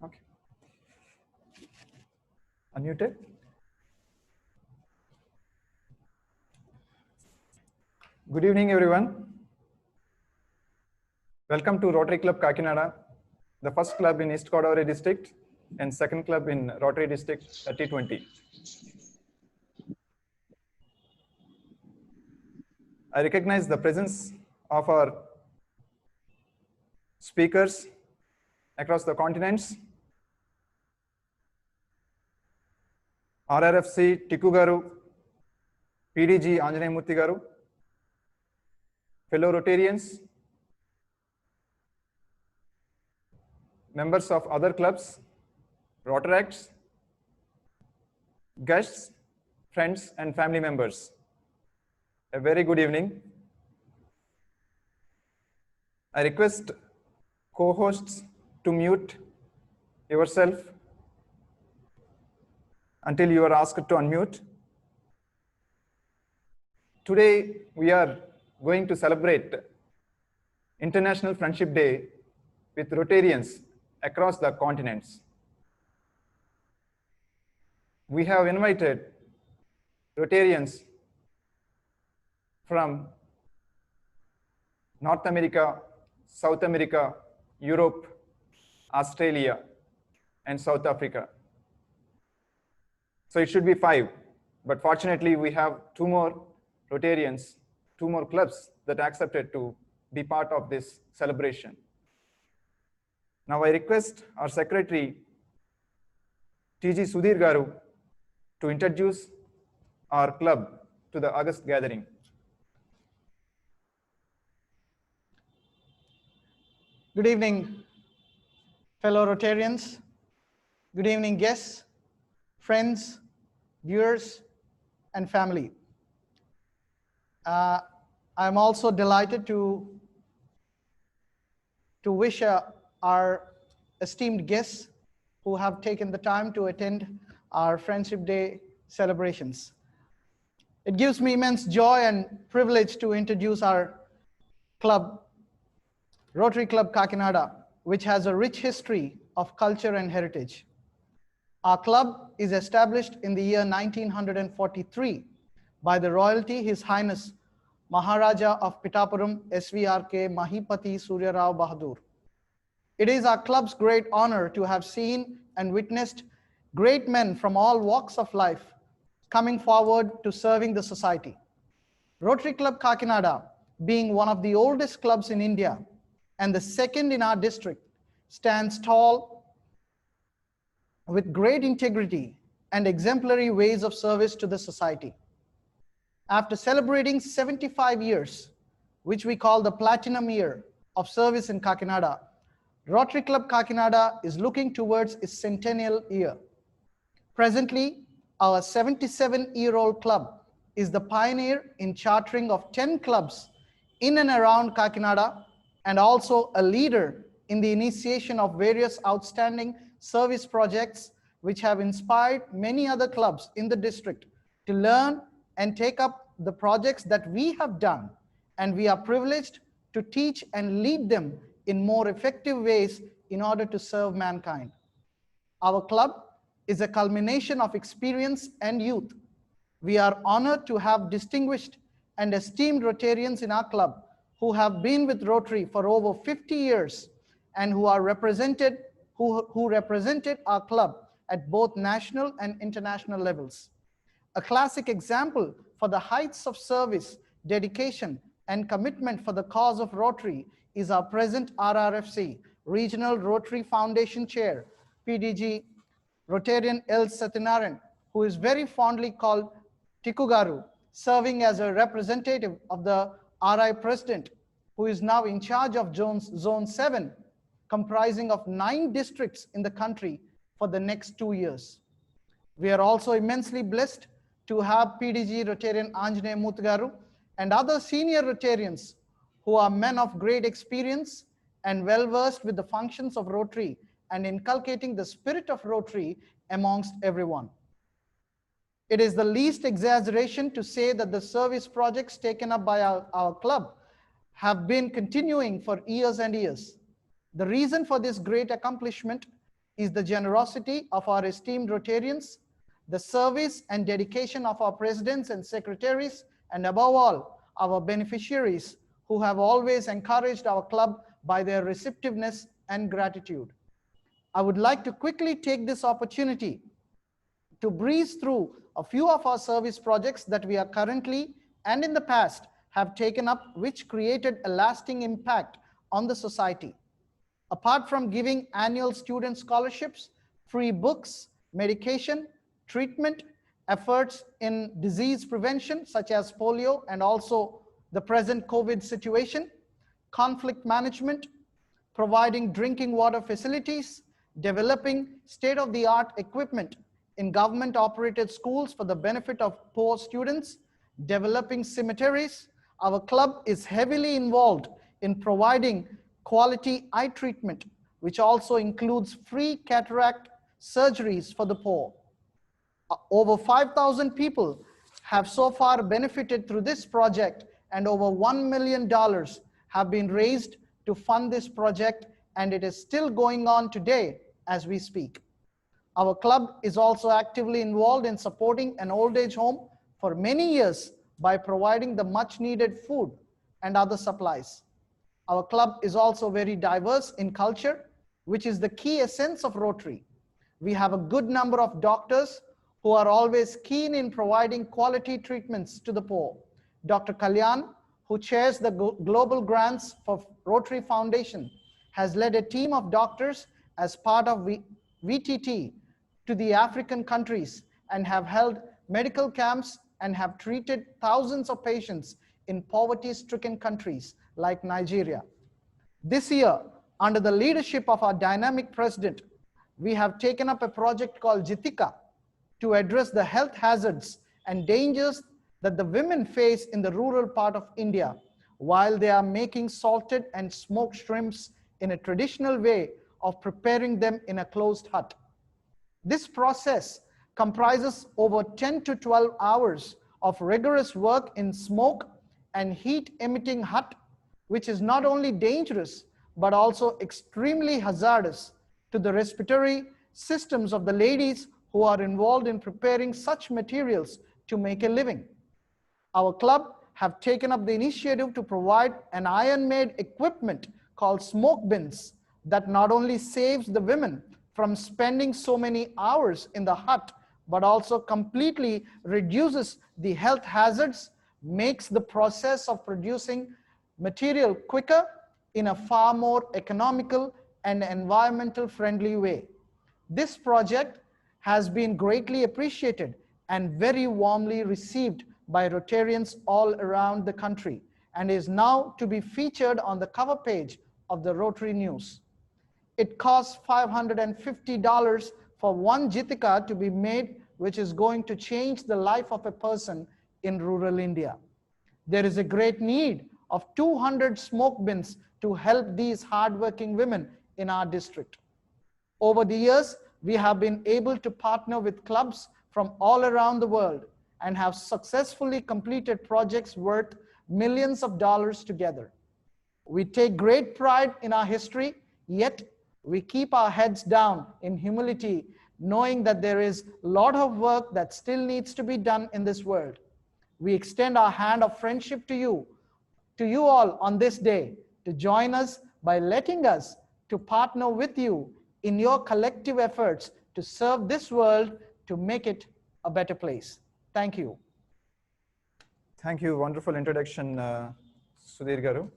Okay. Unmuted. Good evening, everyone. Welcome to Rotary Club Kakinada, the first club in East Godavari district and second club in Rotary district 3020. I recognize the presence of our speakers across the continents. RRFC Tikku Garu, PDG Anjaney Murthy Garu, fellow Rotarians, members of other clubs, Rotaracts, guests, friends, and family members. A very good evening. I request co-hosts to mute yourself until you are asked to unmute. Today, we are going to celebrate International Friendship Day with Rotarians across the continents. We have invited Rotarians from North America, South America, Europe, Australia, and South Africa. So it should be 5, but fortunately we have 2 more Rotarians, 2 more clubs that accepted to be part of this celebration. Now I request our secretary, TG Sudhir Garu, to introduce our club to the August gathering. Good evening, fellow Rotarians. Good evening, guests, friends, viewers, and family. I'm also delighted to wish our esteemed guests who have taken the time to attend our Friendship Day celebrations. It gives me immense joy and privilege to introduce our club, Rotary Club Kakinada, which has a rich history of culture and heritage. Our club is established in the year 1943 by the royalty His Highness Maharaja of Pittapuram SVRK Mahipati Surya Rao Bahadur. It is our club's great honor to have seen and witnessed great men from all walks of life coming forward to serving the society. Rotary Club Kakinada, being one of the oldest clubs in India and the second in our district, stands tall with great integrity and exemplary ways of service to the society. After celebrating 75 years, which we call the Platinum Year of service in Kakinada, Rotary Club Kakinada is looking towards its centennial year. Presently, our 77-year-old club is the pioneer in chartering of 10 clubs in and around Kakinada, and also a leader in the initiation of various outstanding service projects which have inspired many other clubs in the district to learn and take up the projects that we have done, and we are privileged to teach and lead them in more effective ways in order to serve mankind. Our club is a culmination of experience and youth. We are honored to have distinguished and esteemed Rotarians in our club who have been with Rotary for over 50 years and who represented our club at both national and international levels. A classic example for the heights of service, dedication, and commitment for the cause of Rotary is our present RRFC, Regional Rotary Foundation Chair, PDG Rotarian L. Satyanarayan, who is very fondly called Tikku Garu, serving as a representative of the RI President, who is now in charge of Zone 7, comprising of 9 districts in the country for the next 2 years. We are also immensely blessed to have PDG Rotarian Anjaney Murthy Garu and other senior Rotarians who are men of great experience and well-versed with the functions of Rotary and inculcating the spirit of Rotary amongst everyone. It is the least exaggeration to say that the service projects taken up by our club have been continuing for years and years. The reason for this great accomplishment is the generosity of our esteemed Rotarians, the service and dedication of our presidents and secretaries, and above all, our beneficiaries who have always encouraged our club by their receptiveness and gratitude. I would like to quickly take this opportunity to breeze through a few of our service projects that we are currently and in the past have taken up, which created a lasting impact on the society. Apart from giving annual student scholarships, free books, medication, treatment, efforts in disease prevention such as polio and also the present COVID situation, conflict management, providing drinking water facilities, developing state-of-the-art equipment in government-operated schools for the benefit of poor students, developing cemeteries. Our club is heavily involved in providing quality eye treatment, which also includes free cataract surgeries for the poor. Over 5,000 people have so far benefited through this project, and over $1 million have been raised to fund this project, and it is still going on today as we speak. Our club is also actively involved in supporting an old age home for many years by providing the much needed food and other supplies. Our club is also very diverse in culture, which is the key essence of Rotary. We have a good number of doctors who are always keen in providing quality treatments to the poor. Dr. Kalyan, who chairs the Global Grants for Rotary Foundation, has led a team of doctors as part of VTT to the African countries and have held medical camps and have treated thousands of patients in poverty-stricken countries like Nigeria. This year, under the leadership of our dynamic president, we have taken up a project called Jitika to address the health hazards and dangers that the women face in the rural part of India while they are making salted and smoked shrimps in a traditional way of preparing them in a closed hut. This process comprises over 10 to 12 hours of rigorous work in smoke and heat emitting hut, which is not only dangerous, but also extremely hazardous to the respiratory systems of the ladies who are involved in preparing such materials to make a living. Our club have taken up the initiative to provide an iron-made equipment called smoke bins that not only saves the women from spending so many hours in the hut, but also completely reduces the health hazards, makes the process of producing material quicker in a far more economical and environmental friendly way. This project has been greatly appreciated and very warmly received by Rotarians all around the country and is now to be featured on the cover page of the Rotary News. It costs $550 for one Jitika to be made, which is going to change the life of a person in rural India. There is a great need of 200 smoke bins to help these hardworking women in our district. Over the years, we have been able to partner with clubs from all around the world and have successfully completed projects worth millions of dollars together. We take great pride in our history, yet we keep our heads down in humility, knowing that there is a lot of work that still needs to be done in this world. We extend our hand of friendship to you all on this day, to join us by letting us to partner with you in your collective efforts to serve this world, to make it a better place. Thank you. Thank you. Wonderful introduction, Sudhir Garu.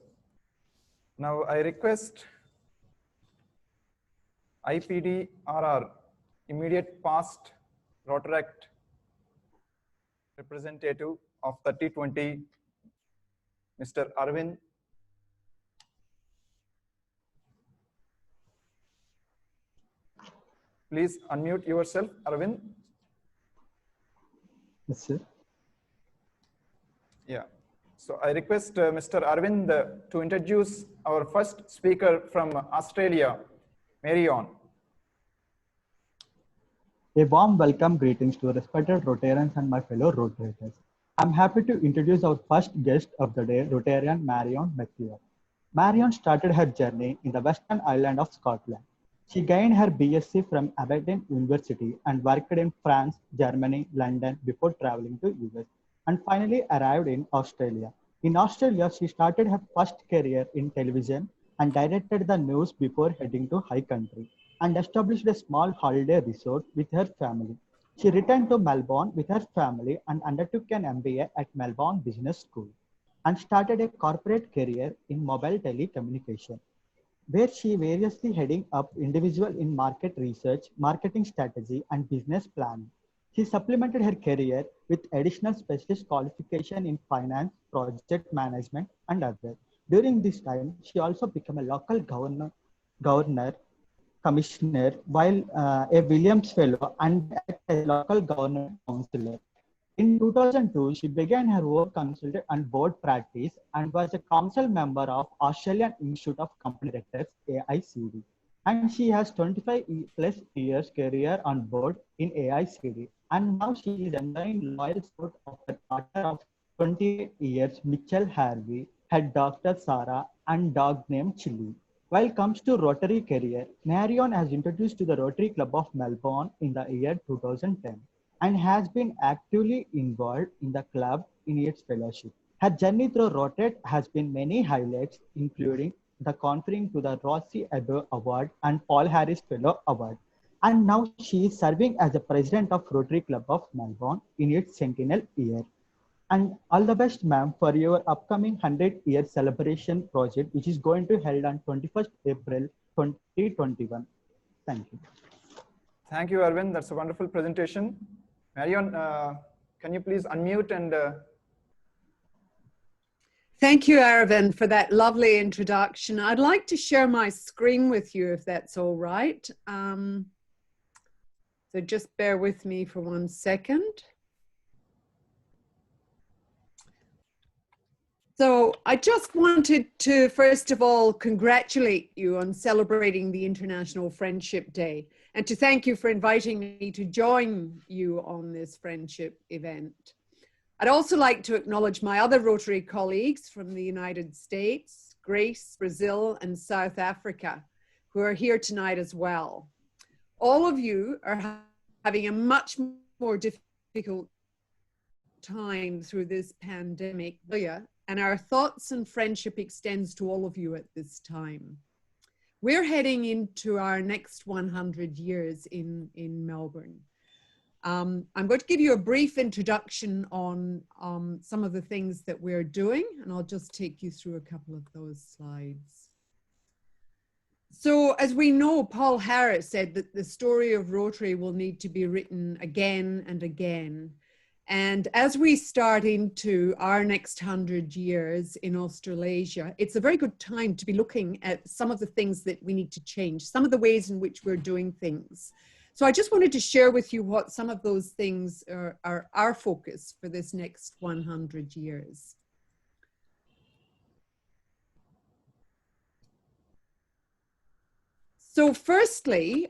Now I request IPDRR, immediate past Rotaract representative of 3020, Mr. Arvind. Please unmute yourself, Arvind. Yes, sir. Yeah. So I request Mr. Arvind to introduce our first speaker from Australia, Marion. A warm welcome greetings to respected Rotarians and my fellow Rotarians. I'm happy to introduce our first guest of the day, Rotarian Marion Macleod. Marion started her journey in the Western Island of Scotland. She gained her BSc from Aberdeen University and worked in France, Germany, London before traveling to US and finally arrived in Australia. In Australia, she started her first career in television and directed the news before heading to high country and established a small holiday resort with her family. She returned to Melbourne with her family and undertook an MBA at Melbourne Business School and started a corporate career in mobile telecommunication, where she variously heading up individual in market research, marketing strategy, and business planning. She supplemented her career with additional specialist qualification in finance, project management, and others. During this time, she also became a local governor, commissioner, while a Williams Fellow and act as local government counselor. In 2002, she began her work consultant and board practice and was a council member of Australian Institute of Company Directors, AICD. And she has 25 plus years career on board in AICD. And now she is enjoying loyal support of her partner of 28 years, Mitchell Harvey, her daughter Sarah, and dog named Chili. While it comes to Rotary career, Marion has introduced to the Rotary Club of Melbourne in the year 2010 and has been actively involved in the club in its fellowship. Her journey through Rotary has been many highlights, including the conferring to the Rossi Abbe Award and Paul Harris Fellow Award. And now she is serving as the president of Rotary Club of Melbourne in its centennial year. And all the best, ma'am, for your upcoming 100-year celebration project, which is going to be held on 21st April 2021. Thank you. Thank you, Arvind. That's a wonderful presentation. Marion, can you please unmute and... Thank you, Arvind, for that lovely introduction. I'd like to share my screen with you, if that's all right. So just bear with me for 1 second. So I just wanted to, first of all, congratulate you on celebrating the International Friendship Day and to thank you for inviting me to join you on this friendship event. I'd also like to acknowledge my other Rotary colleagues from the United States, Greece, Brazil, and South Africa, who are here tonight as well. All of you are having a much more difficult time through this pandemic, and our thoughts and friendship extends to all of you at this time. We're heading into our next 100 years in Melbourne. I'm going to give you a brief introduction on some of the things that we're doing, and I'll just take you through a couple of those slides. So as we know, Paul Harris said that the story of Rotary will need to be written again and again. And as we start into our next 100 years in Australasia, it's a very good time to be looking at some of the things that we need to change, some of the ways in which we're doing things. So I just wanted to share with you what some of those things are our focus for this next 100 years. So firstly,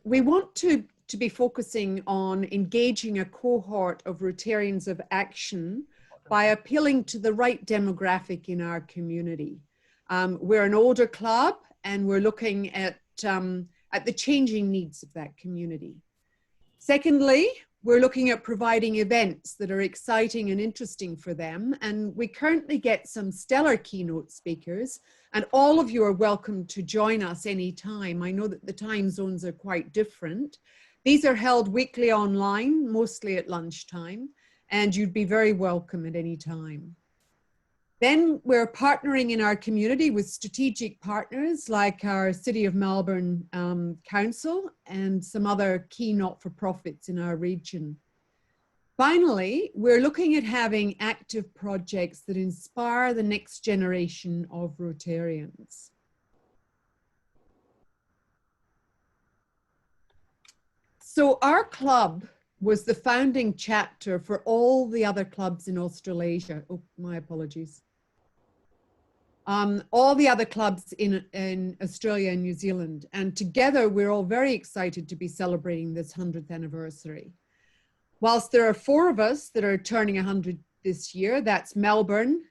we want to be focusing on engaging a cohort of Rotarians of action by appealing to the right demographic in our community. We're an older club and we're looking at the changing needs of that community. Secondly, we're looking at providing events that are exciting and interesting for them. And we currently get some stellar keynote speakers, and all of you are welcome to join us anytime. I know that the time zones are quite different. These are held weekly online, mostly at lunchtime, and you'd be very welcome at any time. Then we're partnering in our community with strategic partners like our City of Melbourne Council and some other key not-for-profits in our region. Finally, we're looking at having active projects that inspire the next generation of Rotarians. So our club was the founding chapter for all the other clubs in Australasia. Oh, my apologies. All the other clubs in Australia and New Zealand. And together, we're all very excited to be celebrating this 100th anniversary. Whilst there are 4 of us that are turning 100 this year, that's Melbourne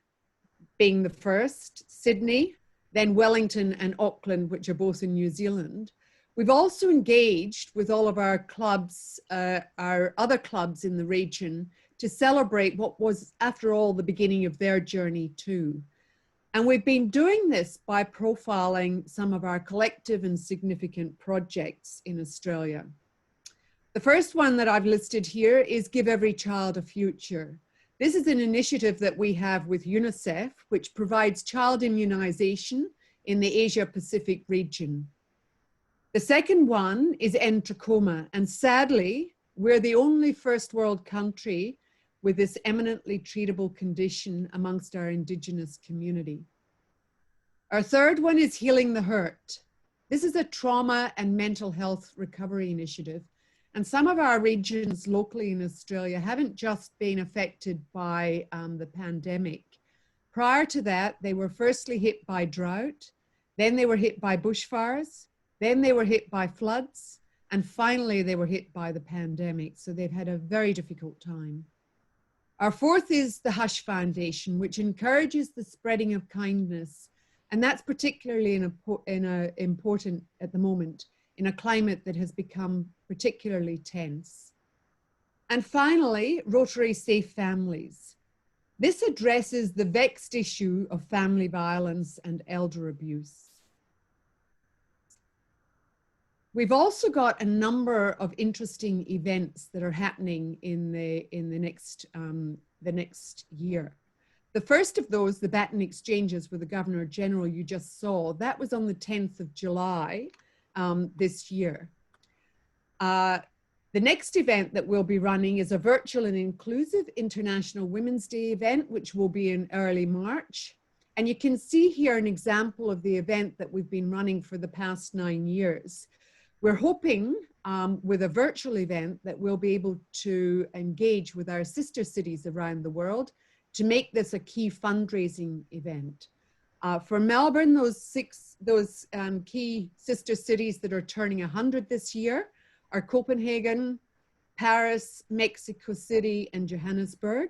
being the first, Sydney, then Wellington and Auckland, which are both in New Zealand. We've also engaged with all of our clubs, our other clubs in the region, to celebrate what was, after all, the beginning of their journey too. And we've been doing this by profiling some of our collective and significant projects in Australia. The first one that I've listed here is Give Every Child a Future. This is an initiative that we have with UNICEF, which provides child immunization in the Asia-Pacific region. The second one is End Trachoma, and sadly, we're the only first world country with this eminently treatable condition amongst our Indigenous community. Our third one is Healing the Hurt. This is a trauma and mental health recovery initiative. And some of our regions locally in Australia haven't just been affected by the pandemic. Prior to that, they were firstly hit by drought, then they were hit by bushfires, then they were hit by floods, and finally they were hit by the pandemic. So they've had a very difficult time. Our fourth is the Hush Foundation, which encourages the spreading of kindness. And that's particularly important at the moment in a climate that has become particularly tense. And finally, Rotary Safe Families. This addresses the vexed issue of family violence and elder abuse. We've also got a number of interesting events that are happening in the next year. The first of those, the baton exchanges with the Governor General you just saw, that was on the 10th of July this year. The next event that we'll be running is a virtual and inclusive International Women's Day event, which will be in early March. And you can see here an example of the event that we've been running for the past 9 years. We're hoping with a virtual event that we'll be able to engage with our sister cities around the world to make this a key fundraising event. For Melbourne, those key sister cities that are turning 100 this year are Copenhagen, Paris, Mexico City, and Johannesburg.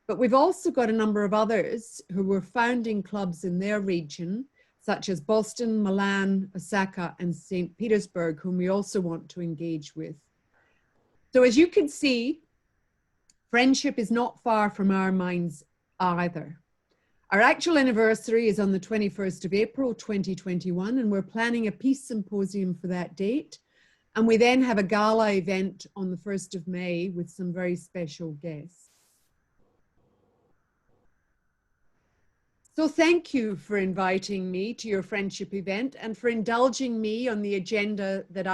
But we've also got a number of others who were founding clubs in their region, such as Boston, Milan, Osaka, and St. Petersburg, whom we also want to engage with. So as you can see, friendship is not far from our minds either. Our actual anniversary is on the 21st of April, 2021, and we're planning a peace symposium for that date. And we then have a gala event on the 1st of May with some very special guests. So thank you for inviting me to your friendship event and for indulging me on the agenda that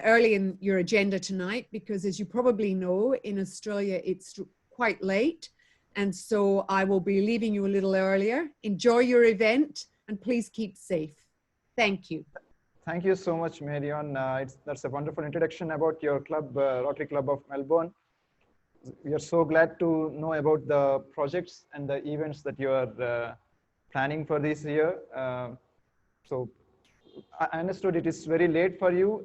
early in your agenda tonight, because as you probably know, in Australia, it's quite late. And so I will be leaving you a little earlier. Enjoy your event and please keep safe. Thank you. Thank you so much, Marion. That's a wonderful introduction about your club, Rotary Club of Melbourne. We are so glad to know about the projects and the events that you are planning for this year. So I understood it is very late for you.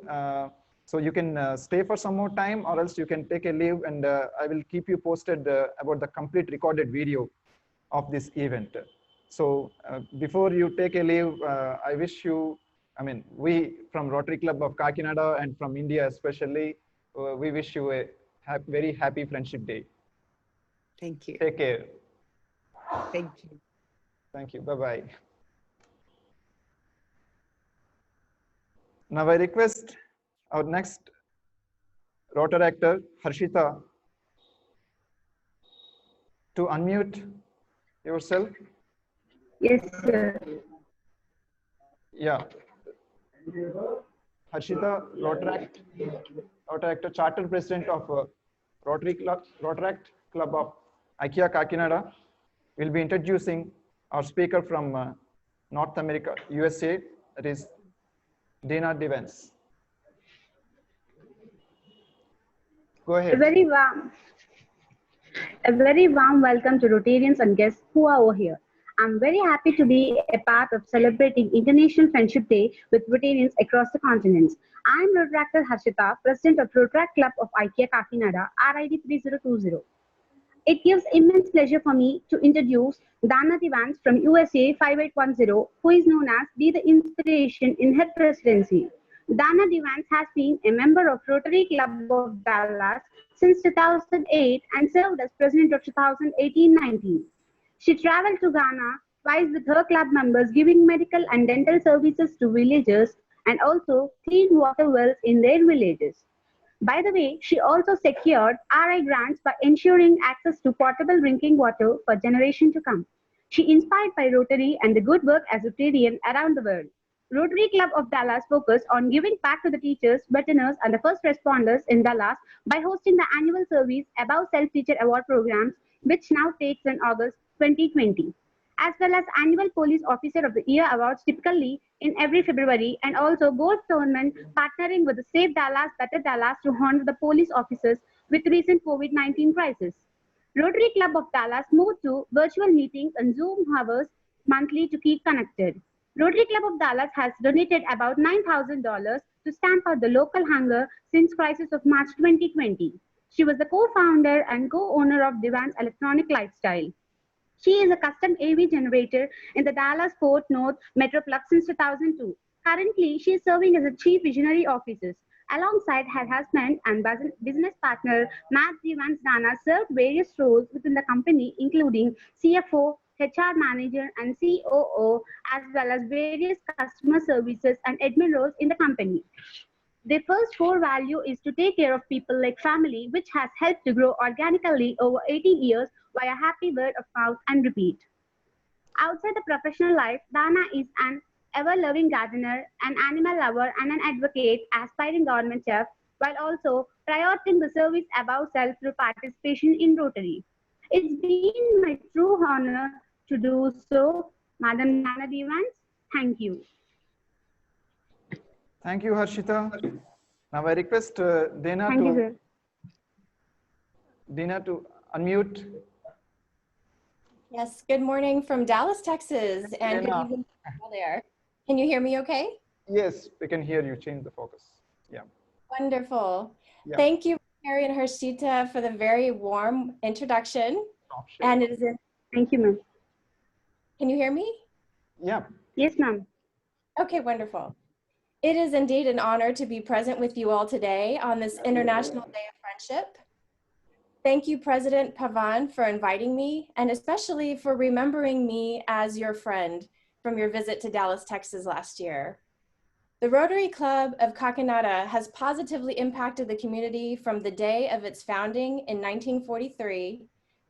So you can stay for some more time, or else you can take a leave, and I will keep you posted about the complete recorded video of this event. So before you take a leave, I wish you, we from Rotary Club of Kakinada and from India especially, we wish you a very happy Friendship Day. Thank you. Take care. Thank you. Thank you. Bye-bye. Now I request our next Rotary actor, Harshita, to unmute yourself. Yes, sir. Yeah. Harshita, Rotary actor, charter president of Rotary Club of IKEA Kakinada, will be introducing our speaker from North America, USA, that is Dena Devance. Go ahead. A very warm welcome to Rotarians and guests who are over here. I'm very happy to be a part of celebrating International Friendship Day with Rotarians across the continents. I'm Rotary actor Harshita, President of Rotary Club of IKEA Kakinada, RID 3020. It gives immense pleasure for me to introduce Devance from USA 5810, who is known as Be the Inspiration in her presidency. Dana Devance has been a member of Rotary Club of Dallas since 2008 and served as president of 2018-19. She traveled to Ghana twice with her club members, giving medical and dental services to villagers and also clean water wells in their villages. By the way, she also secured RI grants by ensuring access to potable drinking water for generations to come. She inspired by Rotary and the good work as a Rotarian around the world. Rotary Club of Dallas focused on giving back to the teachers, veterinarians, and the first responders in Dallas by hosting the annual service Above Self-Teacher Award programs, which now takes in August 2020, as well as annual Police Officer of the Year awards typically in every February, and also golf tournament partnering with the Save Dallas, Better Dallas to honor the police officers with recent COVID-19 crisis. Rotary Club of Dallas moved to virtual meetings and Zoom hours monthly to keep connected. Rotary Club of Dallas has donated about $9,000 to stamp out the local hunger since crisis of March 2020. She was the co-founder and co-owner of Devance Electronic Lifestyle. She is a custom AV generator in the Dallas-Fort Worth Metroplex since 2002. Currently, she is serving as a Chief Visionary Officer. Alongside her husband and business partner, Matt Devance, Dana served various roles within the company, including CFO, HR manager, and COO, as well as various customer services and admin roles in the company. Their first core value is to take care of people like family, which has helped to grow organically over 18 years via happy word of mouth and repeat. Outside the professional life, Dana is an ever-loving gardener, an animal lover, and an advocate, aspiring government chef, while also prioritizing the service above self through participation in Rotary. It's been my true honor to do so, Madam Dana Devance. Thank you. Thank you, Harshita. Now I request Dena Thank you, sir. to unmute. Yes, good morning from Dallas, Texas, and good evening to all there. Can you hear me okay? Yes, we can hear you. Change the focus. Yeah. Wonderful. Yeah. Thank you, Marion and Harshita, for the very warm introduction. Oh, sure. And it is in, Thank you, ma'am. can you hear me? Yeah. Yes, ma'am. Okay, wonderful. It is indeed an honor to be present with you all today on this International Day of Friendship. Thank you, President Pavan, for inviting me, and especially for remembering me as your friend from your visit to Dallas, Texas last year. The Rotary Club of Kakinada has positively impacted the community from the day of its founding in 1943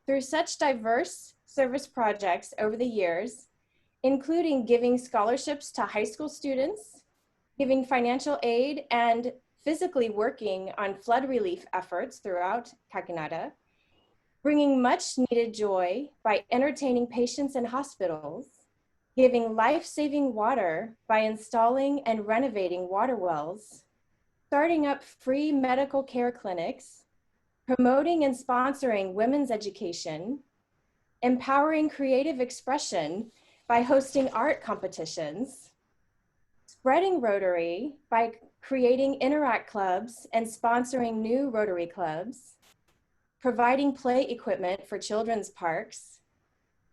through such diverse service projects over the years, including giving scholarships to high school students, giving financial aid, and physically working on flood relief efforts throughout Kakinada, bringing much needed joy by entertaining patients in hospitals, giving life-saving water by installing and renovating water wells, starting up free medical care clinics, promoting and sponsoring women's education, empowering creative expression by hosting art competitions, spreading Rotary by creating Interact clubs and sponsoring new Rotary clubs, providing play equipment for children's parks,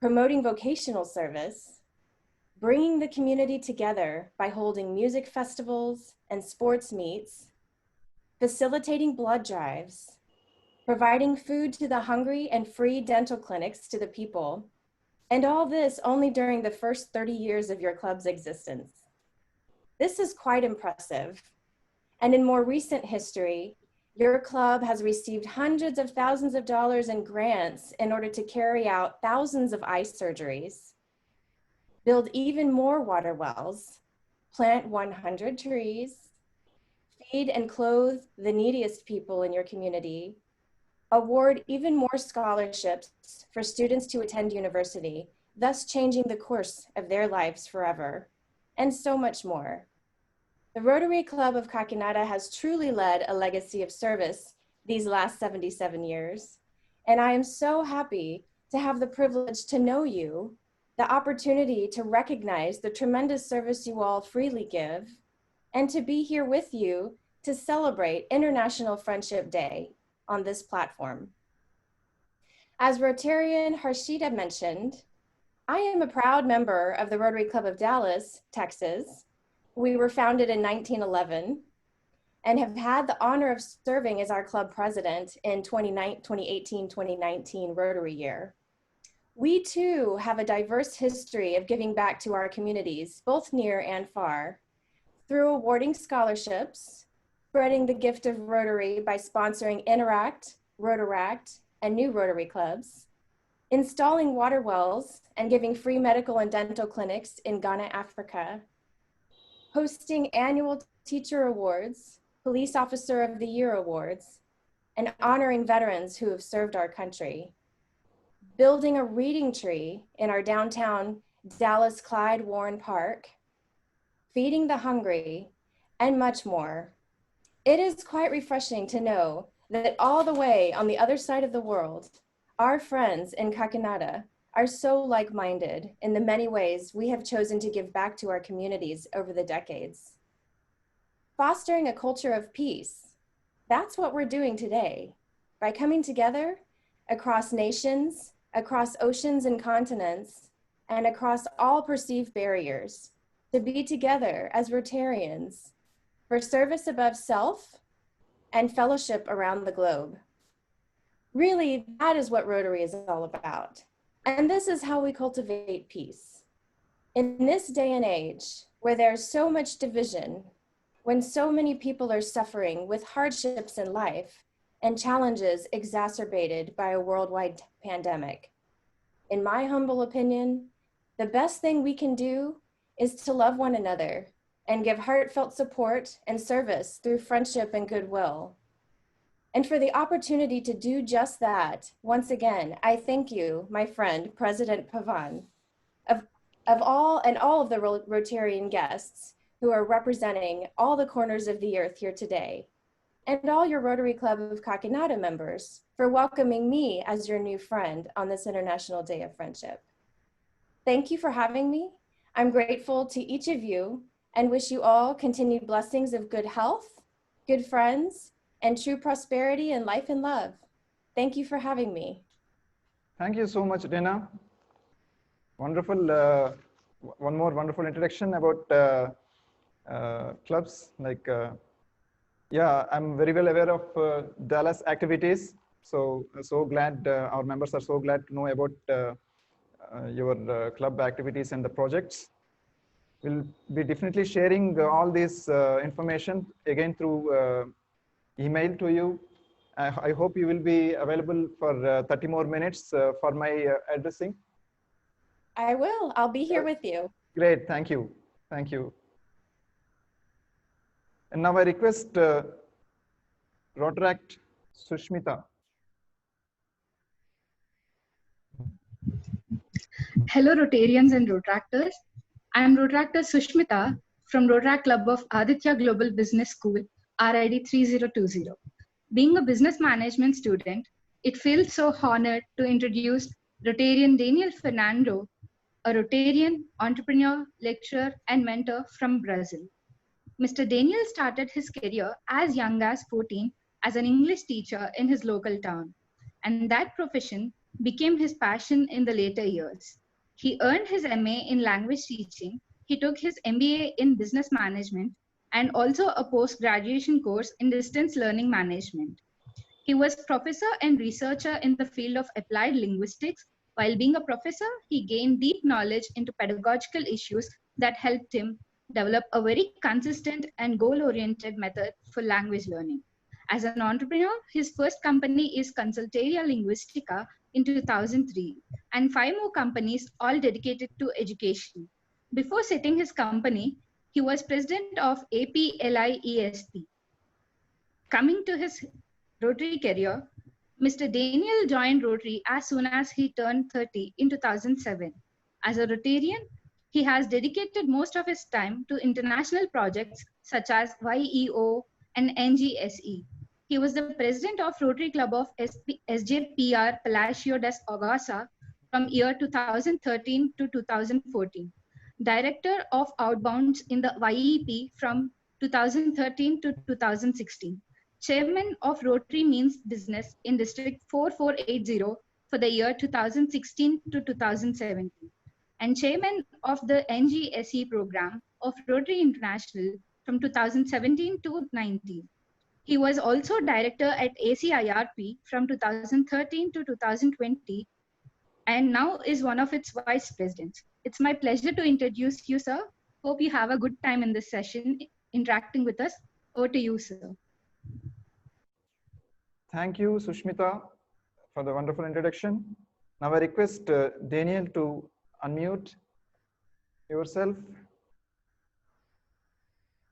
promoting vocational service, bringing the community together by holding music festivals and sports meets, facilitating blood drives, providing food to the hungry and free dental clinics to the people, and all this only during the first 30 years of your club's existence. This is quite impressive. And in more recent history, your club has received hundreds of thousands of dollars in grants in order to carry out thousands of eye surgeries, build even more water wells, plant 100 trees, feed and clothe the neediest people in your community, award even more scholarships for students to attend university, thus changing the course of their lives forever, and so much more. The Rotary Club of Kakinada has truly led a legacy of service these last 77 years, and I am so happy to have the privilege to know you, the opportunity to recognize the tremendous service you all freely give, and to be here with you to celebrate International Friendship Day on this platform. As Rotarian Harshita mentioned, I am a proud member of the Rotary Club of Dallas, Texas, We were founded in 1911 and have had the honor of serving as our club president in 2018-2019 Rotary year. We too have a diverse history of giving back to our communities, both near and far, through awarding scholarships, spreading the gift of Rotary by sponsoring Interact, Rotaract, and new Rotary clubs, installing water wells and giving free medical and dental clinics in Ghana, Africa, hosting annual teacher awards, police officer of the year awards, and honoring veterans who have served our country, building a reading tree in our downtown Dallas Clyde Warren Park, feeding the hungry, and much more. It is quite refreshing to know that all the way on the other side of the world, our friends in Kakinada are so like-minded in the many ways we have chosen to give back to our communities over the decades. Fostering a culture of peace, that's what we're doing today. By coming together across nations, across oceans and continents, and across all perceived barriers, to be together as Rotarians for service above self and fellowship around the globe. Really, that is what Rotary is all about. And this is how we cultivate peace. In this day and age, where there's so much division, when so many people are suffering with hardships in life and challenges exacerbated by a worldwide pandemic, in my humble opinion, the best thing we can do is to love one another and give heartfelt support and service through friendship and goodwill. And for the opportunity to do just that, once again, I thank you, my friend, President Pavan, of all of the Rotarian guests who are representing all the corners of the earth here today, and all your Rotary Club of Kakinada members for welcoming me as your new friend on this International Day of Friendship. Thank you for having me. I'm grateful to each of you and wish you all continued blessings of good health, good friends, and true prosperity in life and love. Thank you for having me. Thank you so much, Dena. Wonderful, one more wonderful introduction about clubs. Yeah, I'm very well aware of Dallas activities. So glad, our members are so glad to know about your club activities and the projects. We'll be definitely sharing all this information again through email to you. I hope you will be available for 30 more minutes for my addressing. I will. I'll be here with you. Great. Thank you. Thank you. And now I request Rotaract Sushmita. Hello, Rotarians and Rotaractors. I am Rotaractor Sushmita from Rotaract Club of Aditya Global Business School, RID 3020. Being a business management student, it feels so honored to introduce Rotarian Daniel Fernando, a Rotarian, entrepreneur, lecturer, and mentor from Brazil. Mr. Daniel started his career as young as 14 as an English teacher in his local town, and that profession became his passion in the later years. He earned his MA in language teaching, he took his MBA in business management, and also a post-graduation course in distance learning management. He was professor and researcher in the field of applied linguistics. While being a professor, he gained deep knowledge into pedagogical issues that helped him develop a very consistent and goal-oriented method for language learning. As an entrepreneur, his first company is Consultoria Linguistica in 2003, and 5 more companies, all dedicated to education. Before setting his company, he was president of APLIESP. Coming to his Rotary career, Mr. Daniel joined Rotary as soon as he turned 30 in 2007. As a Rotarian, he has dedicated most of his time to international projects such as YEO and NGSE. He was the president of Rotary Club of SJPR Palacio des Ogasa from year 2013 to 2014. Director of Outbounds in the YEP from 2013 to 2016. Chairman of Rotary Means Business in District 4480 for the year 2016 to 2017. And Chairman of the NGSE program of Rotary International from 2017 to 19. He was also director at ACIRP from 2013 to 2020 and now is one of its vice presidents. It's my pleasure to introduce you, sir. Hope you have a good time in this session interacting with us. Over to you, sir. Thank you, Sushmita, for the wonderful introduction. Now I request Daniel to unmute yourself.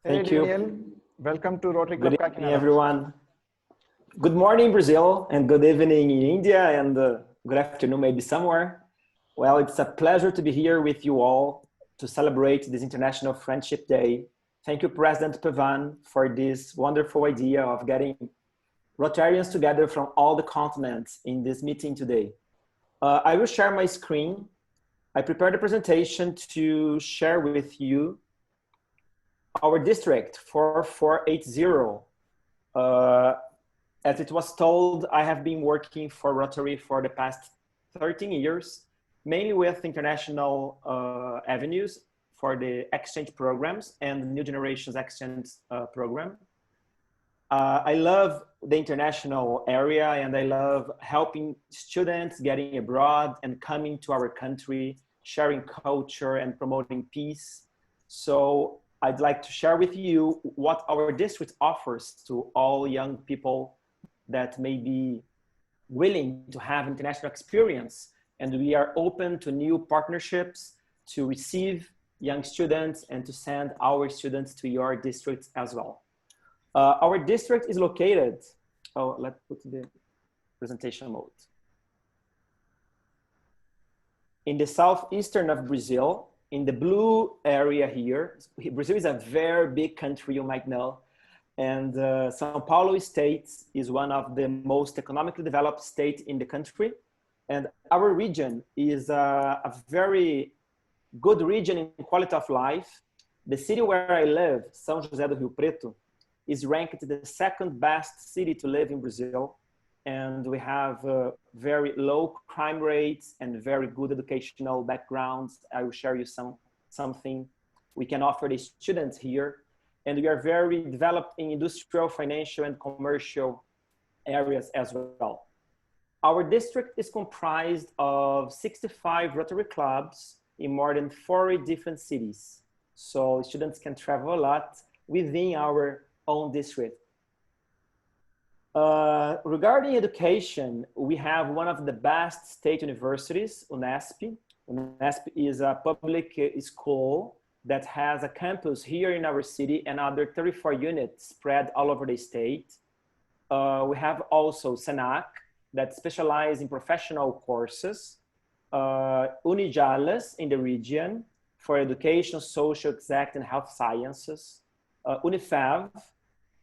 Thank you. Daniel, welcome to Rotary Club. Good evening, everyone. Good morning, Brazil, and good evening in India, and good afternoon, maybe somewhere. Well, it's a pleasure to be here with you all to celebrate this International Friendship Day. Thank you, President Pavan, for this wonderful idea of getting Rotarians together from all the continents in this meeting today. I will share my screen. I prepared a presentation to share with you our district 4480. As it was told, I have been working for Rotary for the past 13 years, mainly with international avenues for the exchange programs and New Generations Exchange program. I love the international area and I love helping students getting abroad and coming to our country, sharing culture and promoting peace. So I'd like to share with you what our district offers to all young people that may be willing to have international experience. And we are open to new partnerships to receive young students and to send our students to your district as well. Our district is located, let's put the presentation mode. In the southeastern of Brazil, in the blue area here. Brazil is a very big country, you might know. And São Paulo state is one of the most economically developed states in the country. And our region is a very good region in quality of life. The city where I live, São José do Rio Preto, is ranked the second best city to live in Brazil. And we have very low crime rates and very good educational backgrounds. I will share you something we can offer the students here. And we are very developed in industrial, financial, and commercial areas as well. Our district is comprised of 65 Rotary clubs in more than 40 different cities. So students can travel a lot within our own district. Regarding education, we have one of the best state universities, UNESP. UNESP is a public school that has a campus here in our city and other 34 units spread all over the state. We have also SENAC that specialize in professional courses, Unijales in the region for education, social, exact, and health sciences, UNIFAV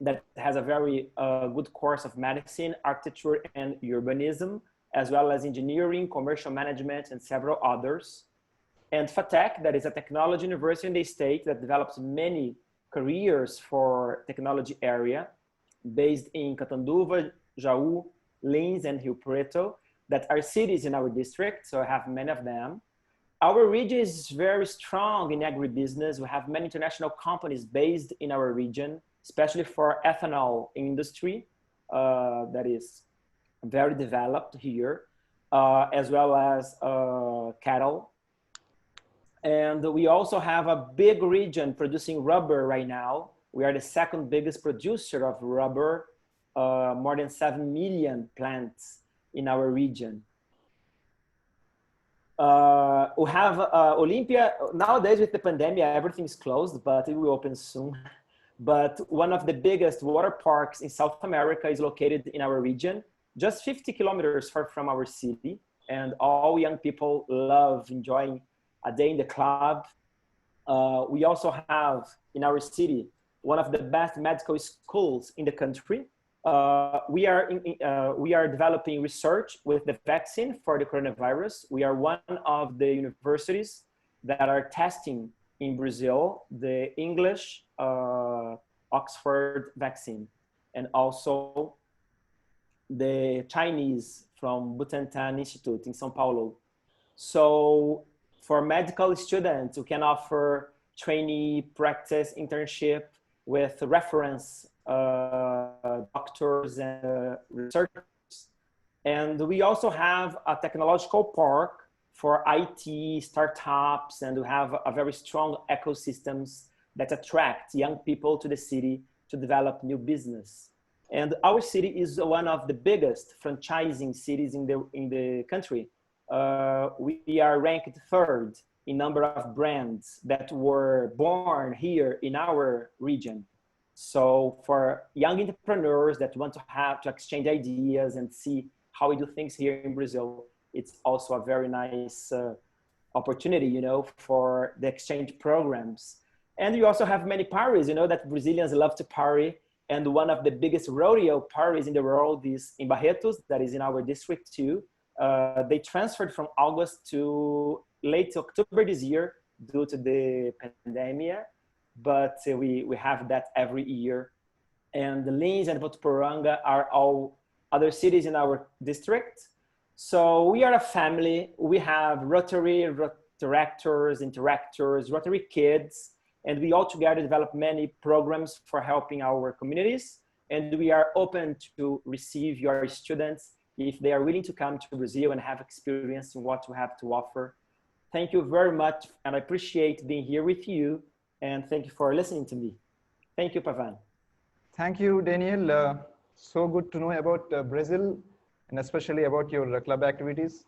that has a very good course of medicine, architecture, and urbanism, as well as engineering, commercial management, and several others. And FATEC, that is a technology university in the state that develops many careers for technology area, based in Catanduva, Jaú, Lins, and Rio Preto, that are cities in our district, so I have many of them. Our region is very strong in agribusiness. We have many international companies based in our region, especially for ethanol industry, that is very developed here, as well as cattle. And we also have a big region producing rubber right now. We are the second biggest producer of rubber, more than 7 million plants in our region. We have Olympia, nowadays with the pandemic, everything is closed, but it will open soon. But one of the biggest water parks in South America is located in our region, just 50 kilometers far from our city. And all young people love enjoying a day in the club. We also have in our city, one of the best medical schools in the country. We are developing research with the vaccine for the coronavirus. We are one of the universities that are testing in Brazil the English Oxford vaccine, and also the Chinese from Butantan Institute in São Paulo. So for medical students, we can offer trainee practice internship with reference doctors and researchers. And we also have a technological park for IT startups, and we have a very strong ecosystems that attract young people to the city to develop new business. And our city is one of the biggest franchising cities in the country. We are ranked third in number of brands that were born here in our region. So for young entrepreneurs that want to exchange ideas and see how we do things here in Brazil, it's also a very nice opportunity, you know, for the exchange programs. And you also have many parties, you know, that Brazilians love to party. And one of the biggest rodeo parties in the world is in Barretos, that is in our district too. They transferred from August to late October this year due to the pandemic, but we have that every year. And the Lins and Votuporanga are all other cities in our district. So we are a family. We have Rotary, Rotaractors, Interactors, Rotary Kids, and we all together develop many programs for helping our communities. And we are open to receive your students if they are willing to come to Brazil and have experience in what we have to offer. Thank you very much, and I appreciate being here with you, and thank you for listening to me. Thank you, Pavan. Thank you, Daniel. So good to know about Brazil, and especially about your club activities.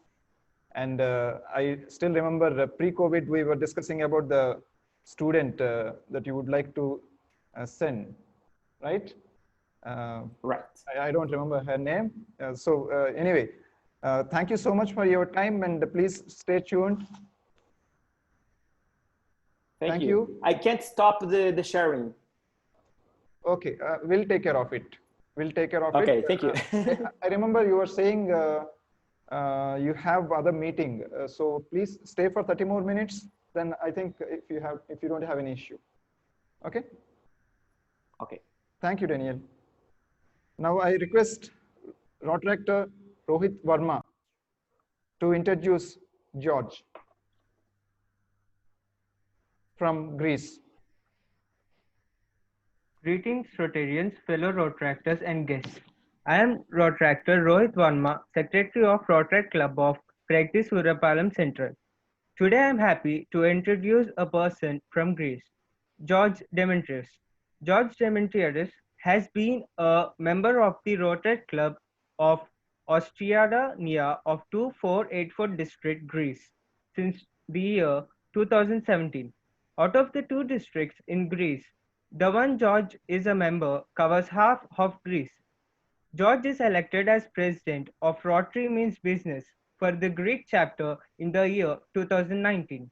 And I still remember pre-COVID, we were discussing about the student that you would like to send, right? Right. I don't remember her name. Anyway, thank you so much for your time, and please stay tuned. Thank you. I can't stop the sharing. Okay, we'll take care of it. We'll take care of it. Okay, thank you. I remember you were saying you have other meeting, so please stay for 30 more minutes. Then I think if you don't have any issue. Okay. Okay. Thank you, Daniel. Now I request Rotaractor Rohit Verma to introduce George from Greece. Greetings, Rotarians, fellow Rotaractors and guests. I am Rotaractor Rohit Verma, Secretary of Rotary Club of Practice Urapalam Central. Today I am happy to introduce a person from Greece, George Dimitrads. George Dimitrads has been a member of the Rotary Club of Austraila of 2484 District, Greece, since the year 2017. Out of the two districts in Greece, the one George is a member covers half of Greece. George is elected as president of Rotary Means Business for the Greek chapter in the year 2019.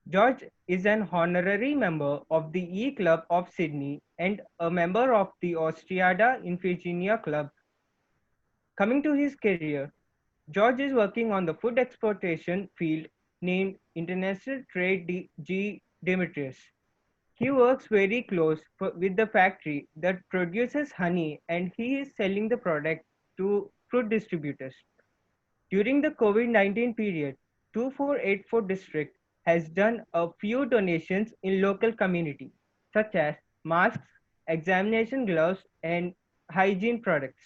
George is an honorary member of the E Club of Sydney and a member of the Orestiada in Virginia Club. Coming to his career, George is working on the food exportation field named International Trade G. Dimitrads. He works very close with the factory that produces honey, and he is selling the product to fruit distributors. During the COVID-19 period, 2484 district has done a few donations in local community, such as masks, examination gloves, and hygiene products.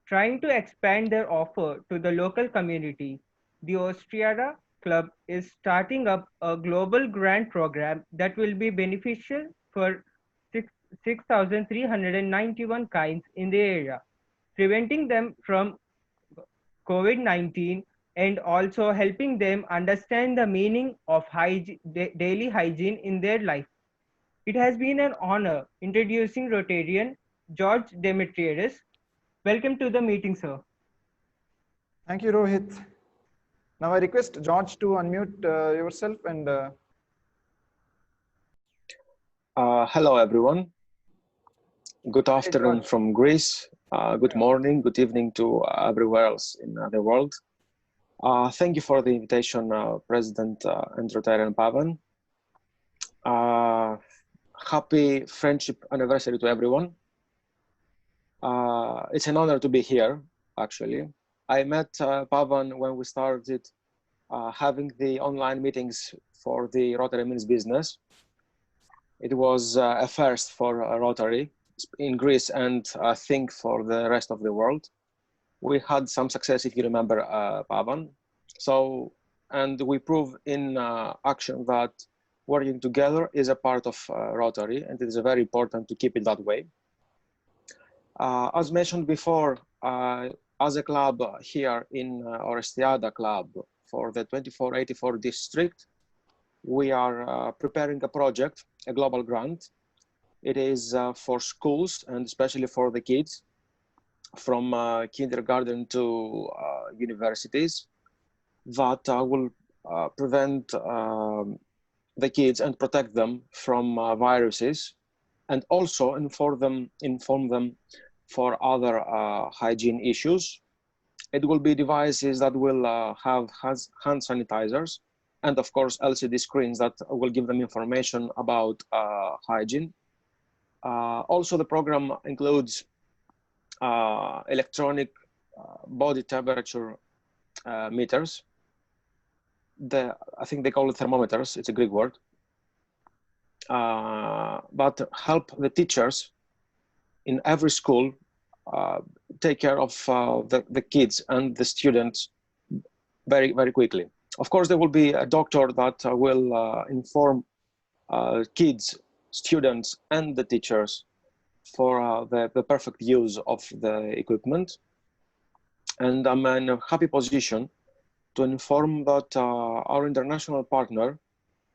Trying to expand their offer to the local community, the Austraila Club is starting up a global grant program that will be beneficial for 6,391 kinds in the area, preventing them from COVID-19 and also helping them understand the meaning of daily hygiene in their life. It has been an honor introducing Rotarian George Dimitrads. Welcome to the meeting, sir. Thank you, Rohit. Now I request George to unmute yourself and. Hello, everyone. Good afternoon from Greece. Good morning, good evening to everywhere else in the world. Thank you for the invitation, President and Rotarian Pavan. Happy friendship anniversary to everyone. It's an honor to be here, actually. I met Pavan when we started having the online meetings for the Rotary Men's Business. It was a first for Rotary in Greece and I think for the rest of the world. We had some success, if you remember, Pavan. So, and we prove in action that working together is a part of Rotary, and it is very important to keep it that way. As mentioned before, as a club here in Orestiada club for the 2484 district, we are preparing a project, a global grant. It is for schools and especially for the kids from kindergarten to universities that will prevent the kids and protect them from viruses, and also inform them for other hygiene issues. It will be devices that will have hand sanitizers and of course LCD screens that will give them information about hygiene. Also the program includes electronic body temperature meters. I think they call it thermometers, it's a Greek word. But help the teachers in every school take care of the kids and the students very, very quickly. Of course, there will be a doctor that will inform kids, students, and the teachers for the perfect use of the equipment. And I'm in a happy position to inform that our international partner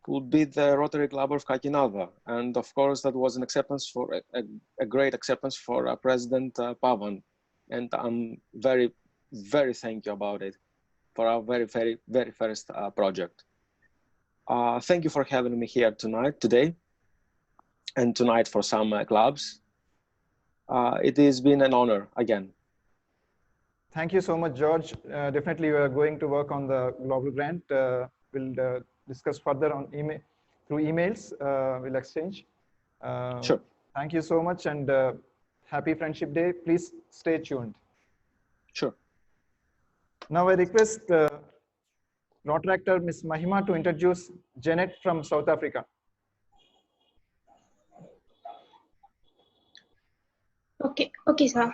would be the Rotary Club of Kakinada. And of course, that was an acceptance for a great acceptance for President Pavan. And I'm very, very thank you about it for our very, very, very first project. Thank you for having me here today, and tonight for some clubs. It has been an honor again. Thank you so much, George. Definitely, we are going to work on the global grant. We'll discuss further on email, through emails. We'll exchange. Sure. Thank you so much, and happy Friendship Day. Please stay tuned. Sure. Now I request Rotaractor Ms. Mahima to introduce Janet from South Africa. Okay, sir.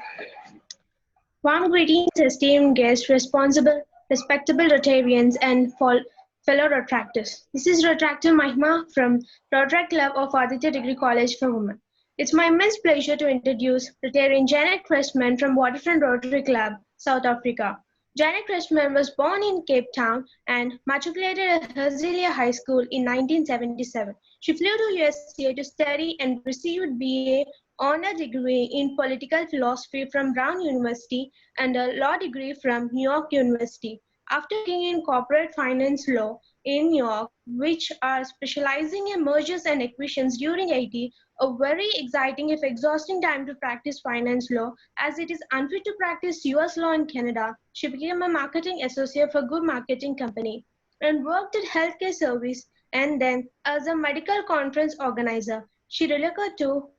Warm greetings, esteemed guests, respectable Rotarians, and fellow Rotaractors. This is Rotaractor Mahima from Rotary Club of Aditya Degree College for Women. It's my immense pleasure to introduce Rotarian Janet Kriseman from Waterfront Rotary Club, South Africa. Janet Kriseman was born in Cape Town and matriculated at Austraila High School in 1977. She flew to USA to study and received BA honor degree in political philosophy from Brown University and a law degree from New York University. After working in corporate finance law in New York, which are specializing in mergers and acquisitions during IT, a very exciting if exhausting time to practice finance law, as it is unfit to practice US law in Canada. She became a marketing associate for Good Marketing Company and worked at healthcare service, and then as a medical conference organizer. She relocated to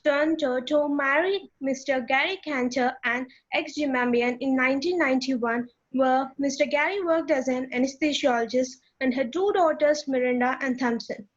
Toronto to marry Mr. Gary Cantor, an ex-Zimbabwean, in 1991, where Mr. Gary worked as an anesthesiologist and had two daughters, Miranda and Thompson.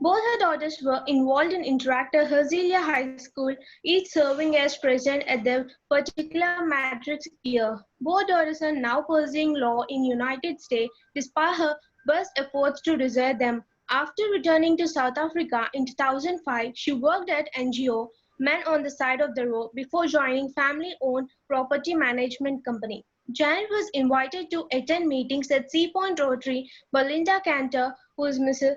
Both her daughters were involved in Interactive Austraila High School, each serving as president at their particular matrix year. Both daughters are now pursuing law in United States despite her best efforts to desert them. After returning to South Africa in 2005, she worked at NGO Men on the Side of the Road before joining family-owned property management company. Janet was invited to attend meetings at Sea Point Rotary by Linda Cantor, who is Mrs.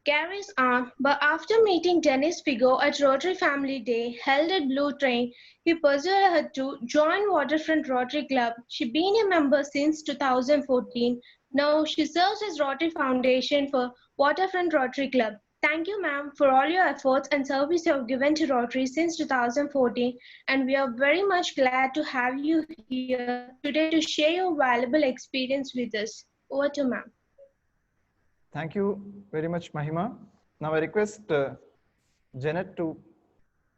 Gary's aunt, but after meeting Dennis Figo at Rotary Family Day held at Blue Train, he persuaded her to join Waterfront Rotary Club. She's been a member since 2014. Now she serves as Rotary Foundation for Waterfront Rotary Club. Thank you, ma'am, for all your efforts and service you have given to Rotary since 2014, and we are very much glad to have you here today to share your valuable experience with us. Over to ma'am. Thank you very much, Mahima. Now I request Janet to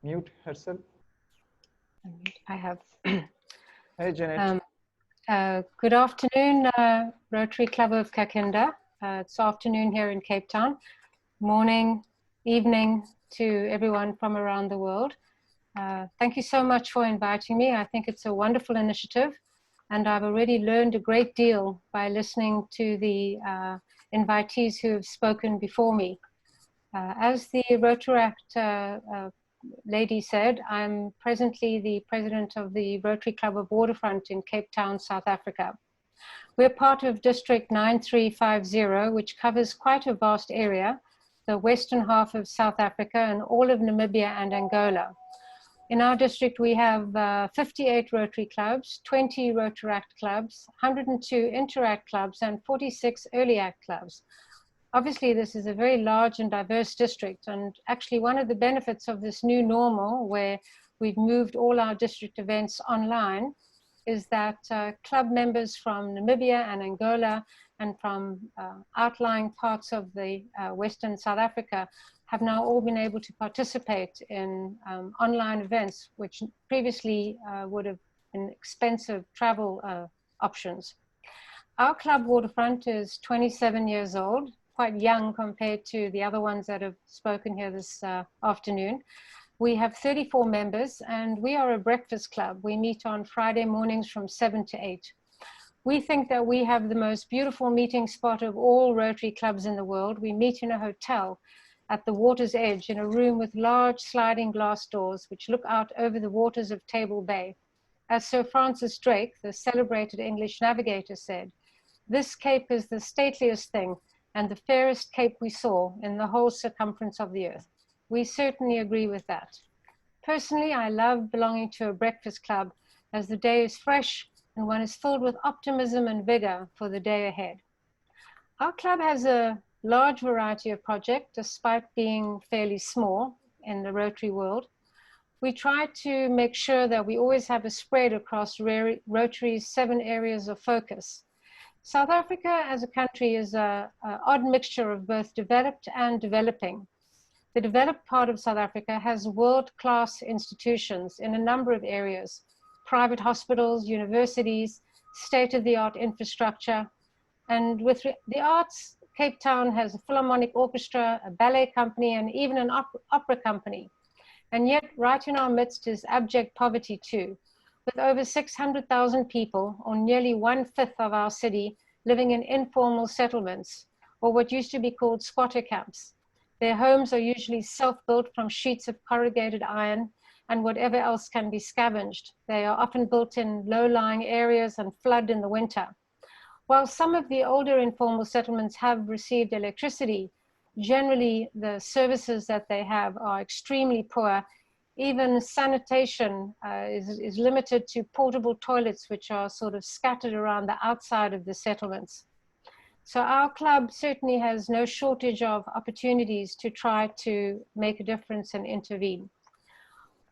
mute herself. I have. Hey, Janet. Good afternoon, Rotary Club of Kakinda. It's afternoon here in Cape Town. Morning, evening to everyone from around the world. Thank you so much for inviting me. I think it's a wonderful initiative, and I've already learned a great deal by listening to the invitees who have spoken before me. As the Rotaract lady said, I'm presently the president of the Rotary Club of Waterfront in Cape Town, South Africa. We're part of District 9350, which covers quite a vast area, the western half of South Africa and all of Namibia and Angola. In our district, we have 58 Rotary clubs, 20 Rotaract clubs, 102 Interact clubs, and 46 Early Act clubs. Obviously, this is a very large and diverse district, and actually one of the benefits of this new normal, where we've moved all our district events online, is that club members from Namibia and Angola and from outlying parts of the Western South Africa have now all been able to participate in online events, which previously would have been expensive travel options. Our club Waterfront is 27 years old, quite young compared to the other ones that have spoken here this afternoon. We have 34 members, and we are a breakfast club. We meet on Friday mornings from 7 to 8. We think that we have the most beautiful meeting spot of all Rotary clubs in the world. We meet in a hotel at the water's edge in a room with large sliding glass doors which look out over the waters of Table Bay. As Sir Francis Drake, the celebrated English navigator, said, "This cape is the stateliest thing and the fairest cape we saw in the whole circumference of the earth." We certainly agree with that. Personally, I love belonging to a breakfast club as the day is fresh and one is filled with optimism and vigor for the day ahead. Our club has a large variety of projects despite being fairly small in the Rotary world. We try to make sure that we always have a spread across Rotary's 7 areas of focus. South Africa as a country is an odd mixture of both developed and developing. The developed part of South Africa has world-class institutions in a number of areas: private hospitals, universities, state-of-the-art infrastructure. And with the arts, Cape Town has a philharmonic orchestra, a ballet company, and even an opera company. And yet, right in our midst is abject poverty too, with over 600,000 people, or nearly 1/5 of our city, living in informal settlements, or what used to be called squatter camps. Their homes are usually self-built from sheets of corrugated iron and whatever else can be scavenged. They are often built in low-lying areas and flood in the winter. While some of the older informal settlements have received electricity, generally the services that they have are extremely poor. Even sanitation is limited to portable toilets, which are sort of scattered around the outside of the settlements. So our club certainly has no shortage of opportunities to try to make a difference and intervene.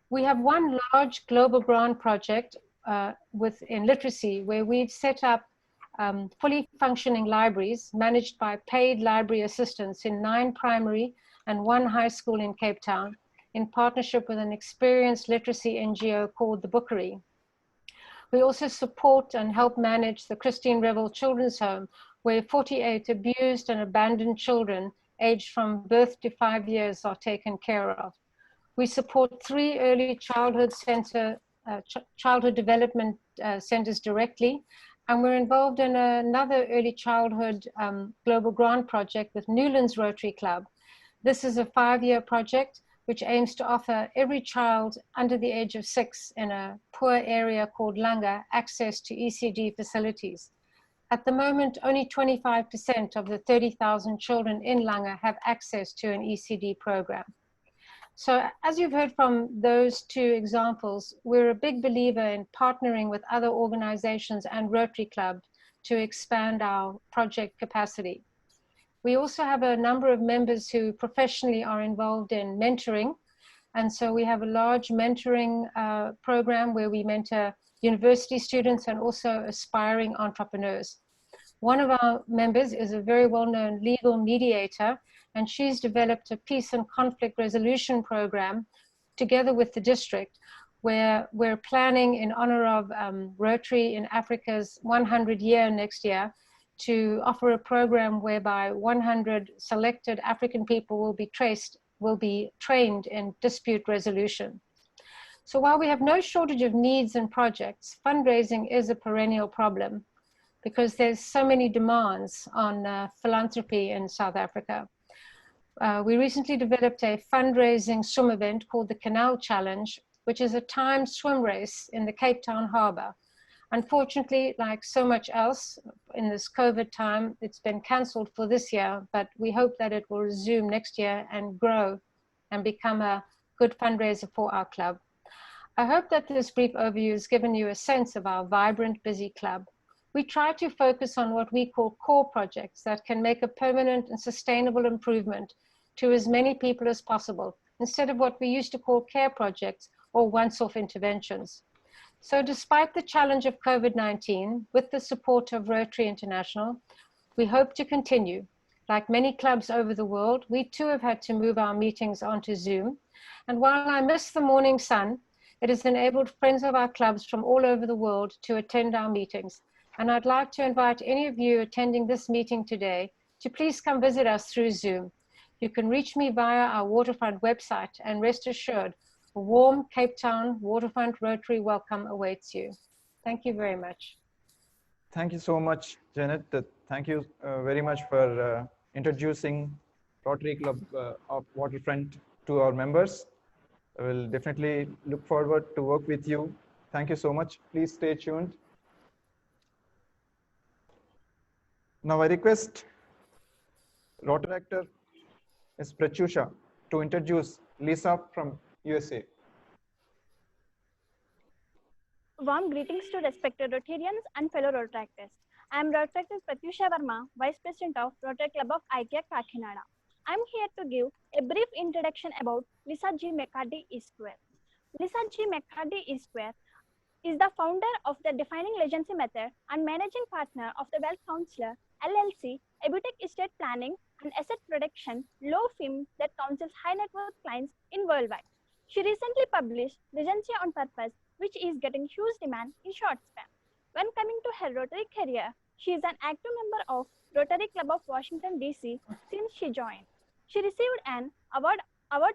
We have one large global grant project in literacy where we've set up fully functioning libraries managed by paid library assistants in 9 primary and 1 high school in Cape Town, in partnership with an experienced literacy NGO called the Bookery. We also support and help manage the Christine Revel Children's Home, where 48 abused and abandoned children aged from birth to 5 years are taken care of. We support 3 early childhood childhood development centers directly, and we're involved in another early childhood global grant project with Newlands Rotary Club. This is a 5-year project which aims to offer every child under the age of 6 in a poor area called Langa access to ECD facilities. At the moment, only 25% of the 30,000 children in Langa have access to an ECD program. So as you've heard from those 2 examples, we're a big believer in partnering with other organizations and Rotary Club to expand our project capacity. We also have a number of members who professionally are involved in mentoring. And so we have a large mentoring program where we mentor university students and also aspiring entrepreneurs. One of our members is a very well-known legal mediator, and she's developed a peace and conflict resolution program together with the district, where we're planning in honor of Rotary in Africa's 100 year next year to offer a program whereby 100 selected African people will be trained in dispute resolution. So while we have no shortage of needs and projects, fundraising is a perennial problem because there's so many demands on philanthropy in South Africa. We recently developed a fundraising swim event called the Canal Challenge, which is a timed swim race in the Cape Town Harbour. Unfortunately, like so much else in this COVID time, it's been cancelled for this year, but we hope that it will resume next year and grow and become a good fundraiser for our club. I hope that this brief overview has given you a sense of our vibrant, busy club. We try to focus on what we call core projects that can make a permanent and sustainable improvement to as many people as possible, instead of what we used to call care projects or once-off interventions. So despite the challenge of COVID-19, with the support of Rotary International, we hope to continue. Like many clubs over the world, we too have had to move our meetings onto Zoom. And while I miss the morning sun, it has enabled friends of our clubs from all over the world to attend our meetings. And I'd like to invite any of you attending this meeting today to please come visit us through Zoom. You can reach me via our Waterfront website, and rest assured, a warm Cape Town Waterfront Rotary welcome awaits you. Thank you very much. Thank you so much, Janet. Thank you very much for introducing Rotary Club of Waterfront to our members. I will definitely look forward to work with you. Thank you so much. Please stay tuned. Now I request Rotaractor Ms. Pratyusha to introduce Lisa from USA. Warm greetings to respected Rotarians and fellow Rotaractors. I am Rotaractor Pratyusha Verma, Vice President of Rotary Club of IKEA Kakinada. I am here to give a brief introduction about Lisa G. McCurdy E-Square. Lisa G. McCurdy E-Square is the founder of the Defining Legacy Method and managing partner of the Wealth Counselor LLC, a boutique estate planning and asset protection law firm that counsels high net worth clients in worldwide. She recently published Legacy on Purpose, which is getting huge demand in short span. When coming to her Rotary career, she is an active member of Rotary Club of Washington, D.C. since she joined. She received an award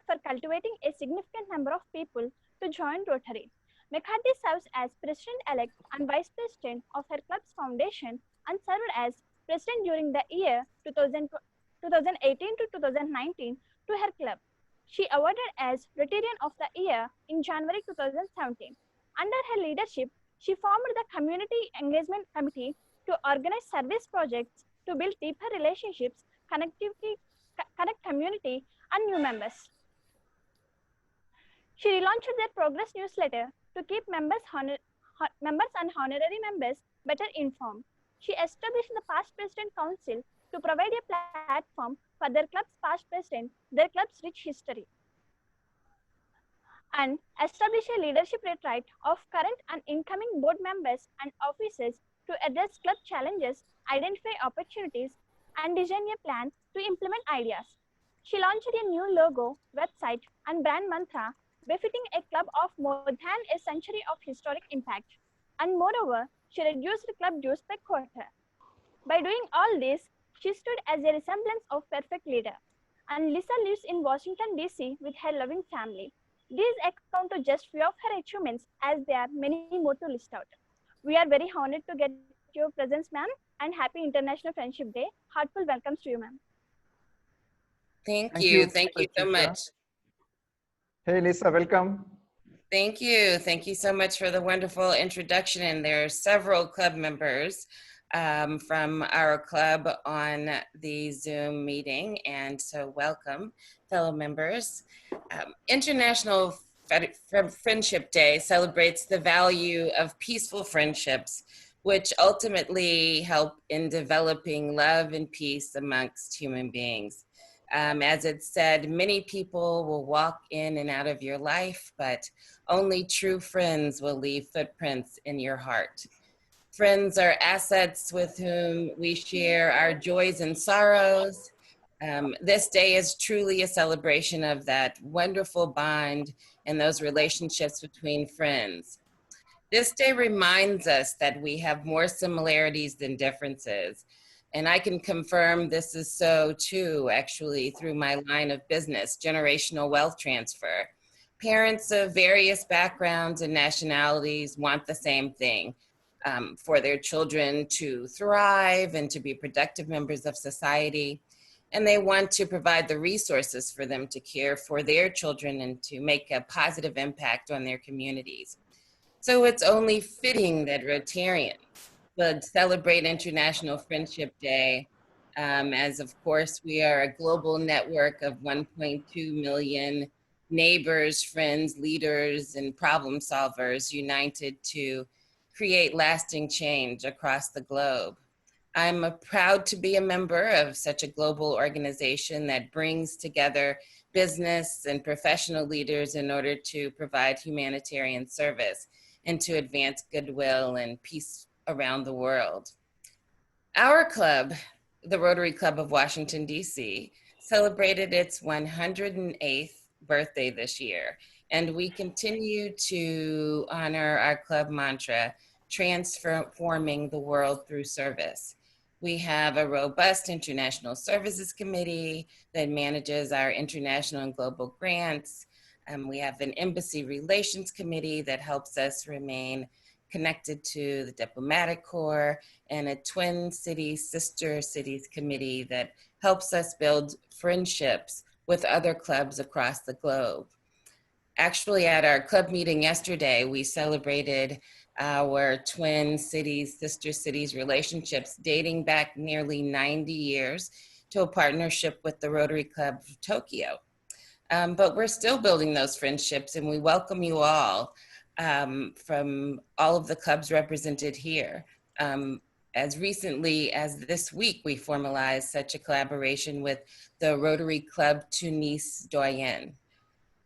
for cultivating a significant number of people to join Rotary. McCurdy serves as President-elect and Vice President of her club's foundation and served as President during the year 2018 to 2019 to her club. She awarded as Rotarian of the Year in January 2017. Under her leadership, she formed the Community Engagement Committee to organize service projects to build deeper relationships, connect community and new members. She relaunched their progress newsletter to keep members and honorary members better informed. She established the Past President Council to provide a platform for their club's past president, their club's rich history, and establish a leadership retreat of current and incoming board members and officers to address club challenges, identify opportunities, and design a plan to implement ideas. She launched a new logo, website, and brand mantra befitting a club of more than a century of historic impact. And moreover, she reduced club dues per quarter. By doing all this, she stood as a resemblance of perfect leader. And Lisa lives in Washington, D.C. with her loving family. These account to just few of her achievements, as there are many more to list out. We are very honored to get your presence, ma'am, and happy International Friendship Day. Heartfelt welcomes to you, ma'am. Thank you so much. Hey, Lisa, welcome. Thank you so much for the wonderful introduction. And there are several club members from our club on the Zoom meeting, and so welcome, fellow members. International Friendship Day celebrates the value of peaceful friendships, which ultimately help in developing love and peace amongst human beings. As it said, many people will walk in and out of your life, but only true friends will leave footprints in your heart. Friends are assets with whom we share our joys and sorrows. This day is truly a celebration of that wonderful bond and those relationships between friends. This day reminds us that we have more similarities than differences. And I can confirm this is so too, actually, through my line of business, generational wealth transfer. Parents of various backgrounds and nationalities want the same thing, for their children to thrive and to be productive members of society. And they want to provide the resources for them to care for their children and to make a positive impact on their communities. So it's only fitting that Rotarians would celebrate International Friendship Day, as of course we are a global network of 1.2 million neighbors, friends, leaders, and problem solvers united to create lasting change across the globe. I'm proud to be a member of such a global organization that brings together business and professional leaders in order to provide humanitarian service and to advance goodwill and peace around the world. Our club, the Rotary Club of Washington, D.C., celebrated its 108th birthday this year, and we continue to honor our club mantra, transforming the world through service. We have a robust international services committee that manages our international and global grants. We have an embassy relations committee that helps us remain connected to the diplomatic corps, and a twin cities, sister cities committee that helps us build friendships with other clubs across the globe. Actually, at our club meeting yesterday, we celebrated our twin cities, sister cities relationships dating back nearly 90 years to a partnership with the Rotary Club of Tokyo. But we're still building those friendships, and we welcome you all from all of the clubs represented here. As recently as this week, we formalized such a collaboration with the Rotary Club Tunis Doyen.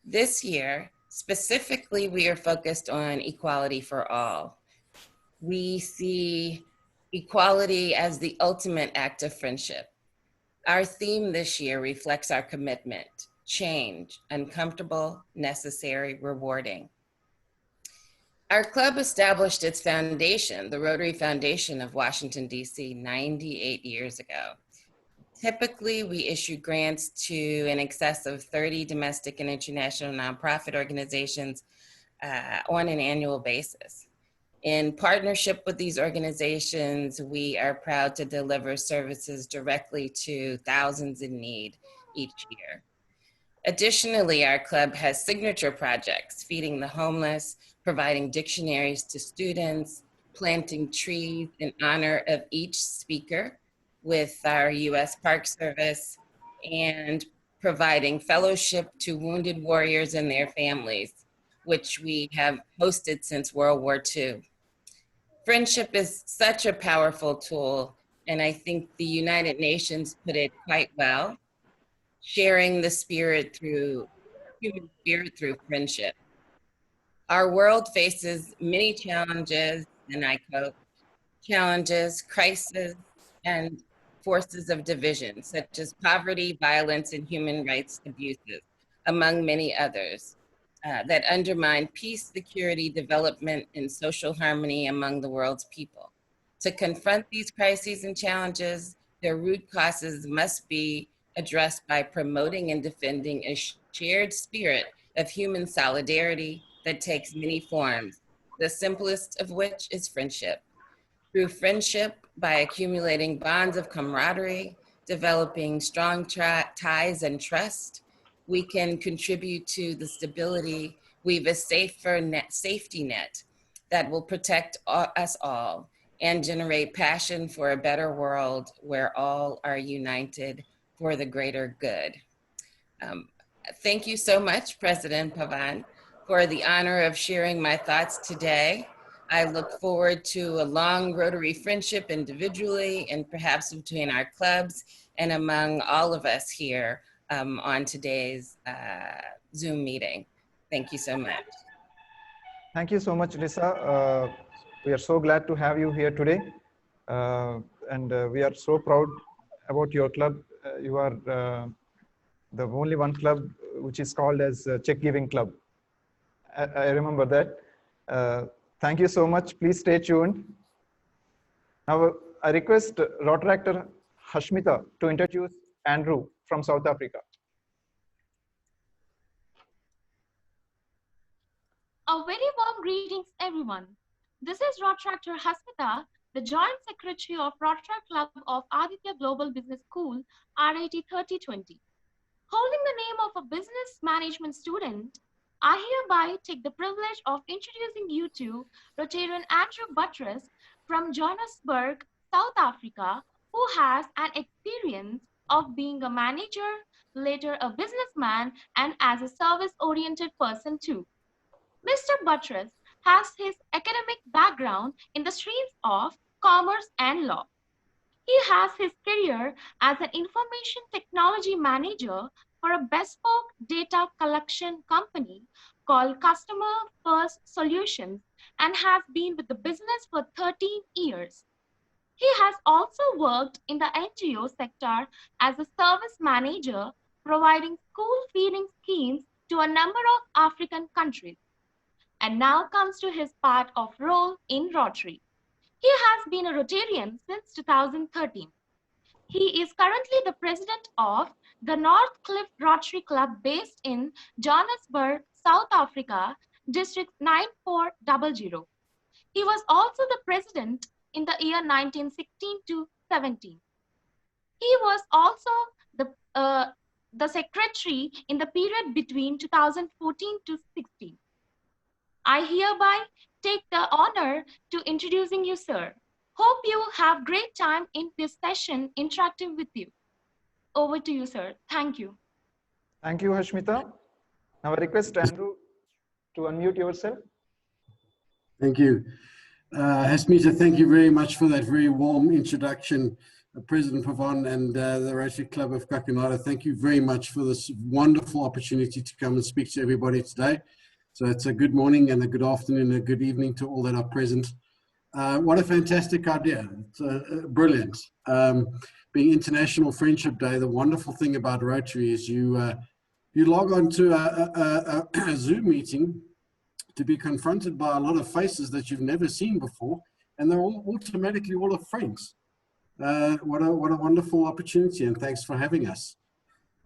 This year, specifically, we are focused on equality for all. We see equality as the ultimate act of friendship. Our theme this year reflects our commitment: change, uncomfortable, necessary, rewarding. Our club established its foundation, the Rotary Foundation of Washington, D.C., 98 years ago. Typically, we issue grants to in excess of 30 domestic and international nonprofit organizations on an annual basis. In partnership with these organizations, we are proud to deliver services directly to thousands in need each year. Additionally, our club has signature projects: feeding the homeless, providing dictionaries to students, planting trees in honor of each speaker with our U.S. Park Service, and providing fellowship to wounded warriors and their families, which we have hosted since World War II. Friendship is such a powerful tool, and I think the United Nations put it quite well: sharing the spirit through human spirit through friendship. Our world faces many challenges, and I quote, challenges, crises, and forces of division, such as poverty, violence, and human rights abuses, among many others, that undermine peace, security, development, and social harmony among the world's people. To confront these crises and challenges, their root causes must be addressed by promoting and defending a shared spirit of human solidarity that takes many forms, the simplest of which is friendship. Through friendship, by accumulating bonds of camaraderie, developing strong ties and trust, we can contribute to the stability, weave a safety net that will protect us all and generate passion for a better world where all are united for the greater good. Thank you so much, President Pavan, for the honor of sharing my thoughts today. I look forward to a long Rotary friendship individually and perhaps between our clubs and among all of us here on today's Zoom meeting. Thank you so much. Thank you so much, Lisa. We are so glad to have you here today. And we are so proud about your club. You are the only one club which is called as Check Giving Club. I remember that. Thank you so much. Please stay tuned. Now, I request Rotaractor Hashmita to introduce Andrew from South Africa. A very warm greetings, everyone. This is Rotaractor Hashmita, the Joint Secretary of Rotary Club of Aditya Global Business School, RIT 3020. Holding the name of a business management student, I hereby take the privilege of introducing you to Rotarian Andrew Buttress from Johannesburg, South Africa, who has an experience of being a manager, later a businessman, and as a service-oriented person too. Mr. Buttress has his academic background in the streams of commerce and law. He has his career as an information technology manager for a bespoke data collection company called Customer First Solutions and has been with the business for 13 years. He has also worked in the NGO sector as a service manager, providing school feeding schemes to a number of African countries. And now comes to his part of role in Rotary. He has been a Rotarian since 2013. He is currently the president of the Northcliff Rotary Club based in Johannesburg, South Africa, District 9400. He was also the president in the year 1916 to 17. He was also the secretary in the period between 2014 to 16. I hereby take the honor to introducing you, sir. Hope you have great time in this session interacting with you. Over to you, sir. Thank you. Thank you, Hashmita. Now I request Andrew to unmute yourself. Thank you. Hashmita, thank you very much for that very warm introduction. President Pavan and the Rotary Club of Kakinada, thank you very much for this wonderful opportunity to come and speak to everybody today. So it's a good morning and a good afternoon and a good evening to all that are present. What a fantastic idea. It's brilliant. Being International Friendship Day, the wonderful thing about Rotary is you log on to a Zoom meeting to be confronted by a lot of faces that you've never seen before, and they're all automatically all of friends. What a wonderful opportunity, and thanks for having us.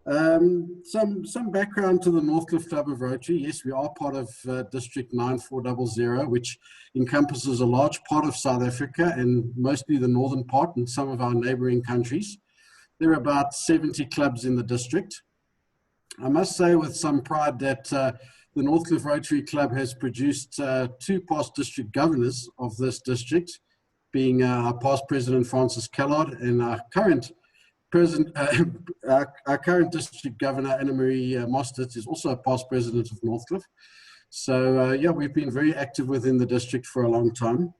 Some background to the Northcliff Club of Rotary. Yes, we are part of District 9400, which encompasses a large part of South Africa and mostly the northern part and some of our neighboring countries. There are about 70 clubs in the district. I must say with some pride that the Northcliff Rotary Club has produced two past district governors of this district, being our past president, Francis Kellard, and our current our current district governor, Anna-Marie Mostert, is also a past president of Northcliff. So yeah, we've been very active within the district for a long time.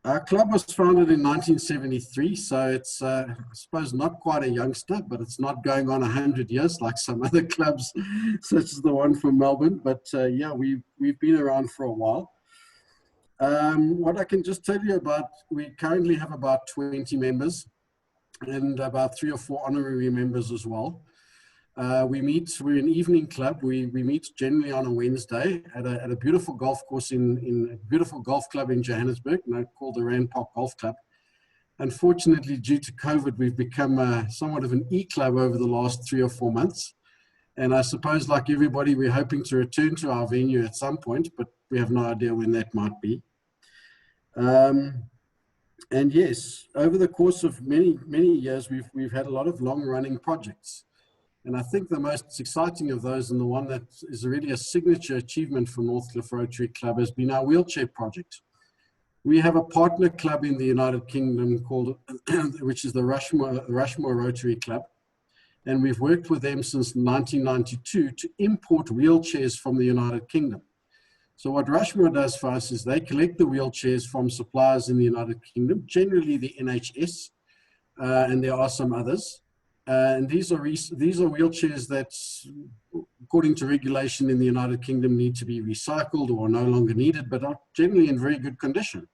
Our club was founded in 1973, so it's, I suppose, not quite a youngster, but it's not going on 100 years like some other clubs, such as the one from Melbourne. But yeah, we've been around for a while. What I can just tell you about, we currently have about 20 members and about 3 or 4 honorary members as well. We're an evening club. We meet generally on a Wednesday at a beautiful golf course in a beautiful golf club in Johannesburg, called the Rand Park Golf Club. Unfortunately, due to COVID, we've become somewhat of an e-club over the last 3 or 4 months. And I suppose, like everybody, we're hoping to return to our venue at some point, but we have no idea when that might be. And yes, over the course of many years, we've had a lot of long-running projects. And I think the most exciting of those, and the one that is really a signature achievement for Northcliff Rotary Club, has been our wheelchair project. We have a partner club in the United Kingdom called, which is the Rushmore Rotary Club. And we've worked with them since 1992 to import wheelchairs from the United Kingdom. So what Rushmore does for us is they collect the wheelchairs from suppliers in the United Kingdom, generally the NHS, and there are some others. And these are wheelchairs that, according to regulation in the United Kingdom, need to be recycled or no longer needed, but are generally in very good condition.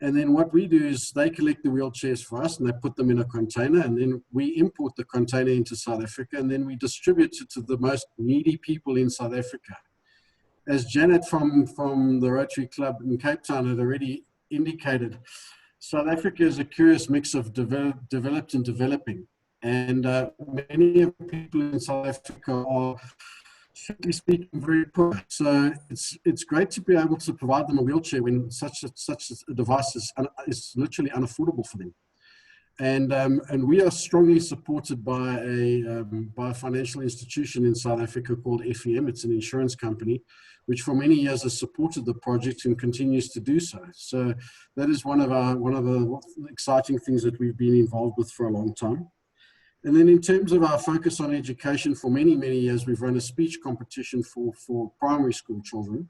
And then what we do is they collect the wheelchairs for us and they put them in a container, and then we import the container into South Africa, and then we distribute it to the most needy people in South Africa. as Janet from the Rotary Club in Cape Town had already indicated, South Africa is a curious mix of developed and developing. And many of the people in South Africa are, strictly speaking, very poor. So it's great to be able to provide them a wheelchair when such a device is literally unaffordable for them. And we are strongly supported by a financial institution in South Africa called FEM. It's an insurance company, which for many years has supported the project and continues to do so. So that is one of the exciting things that we've been involved with for a long time. And then in terms of our focus on education, for many, many years, we've run a speech competition for primary school children.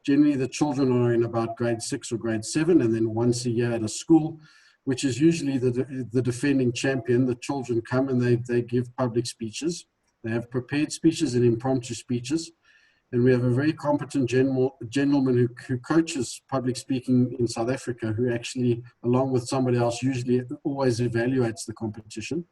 Generally, the children are in about grade 6 or grade 7, and then once a year at a school, which is usually the defending champion. The children come and they give public speeches. They have prepared speeches and impromptu speeches. And we have a very competent gentleman who coaches public speaking in South Africa, who actually, along with somebody else, usually always evaluates the competition.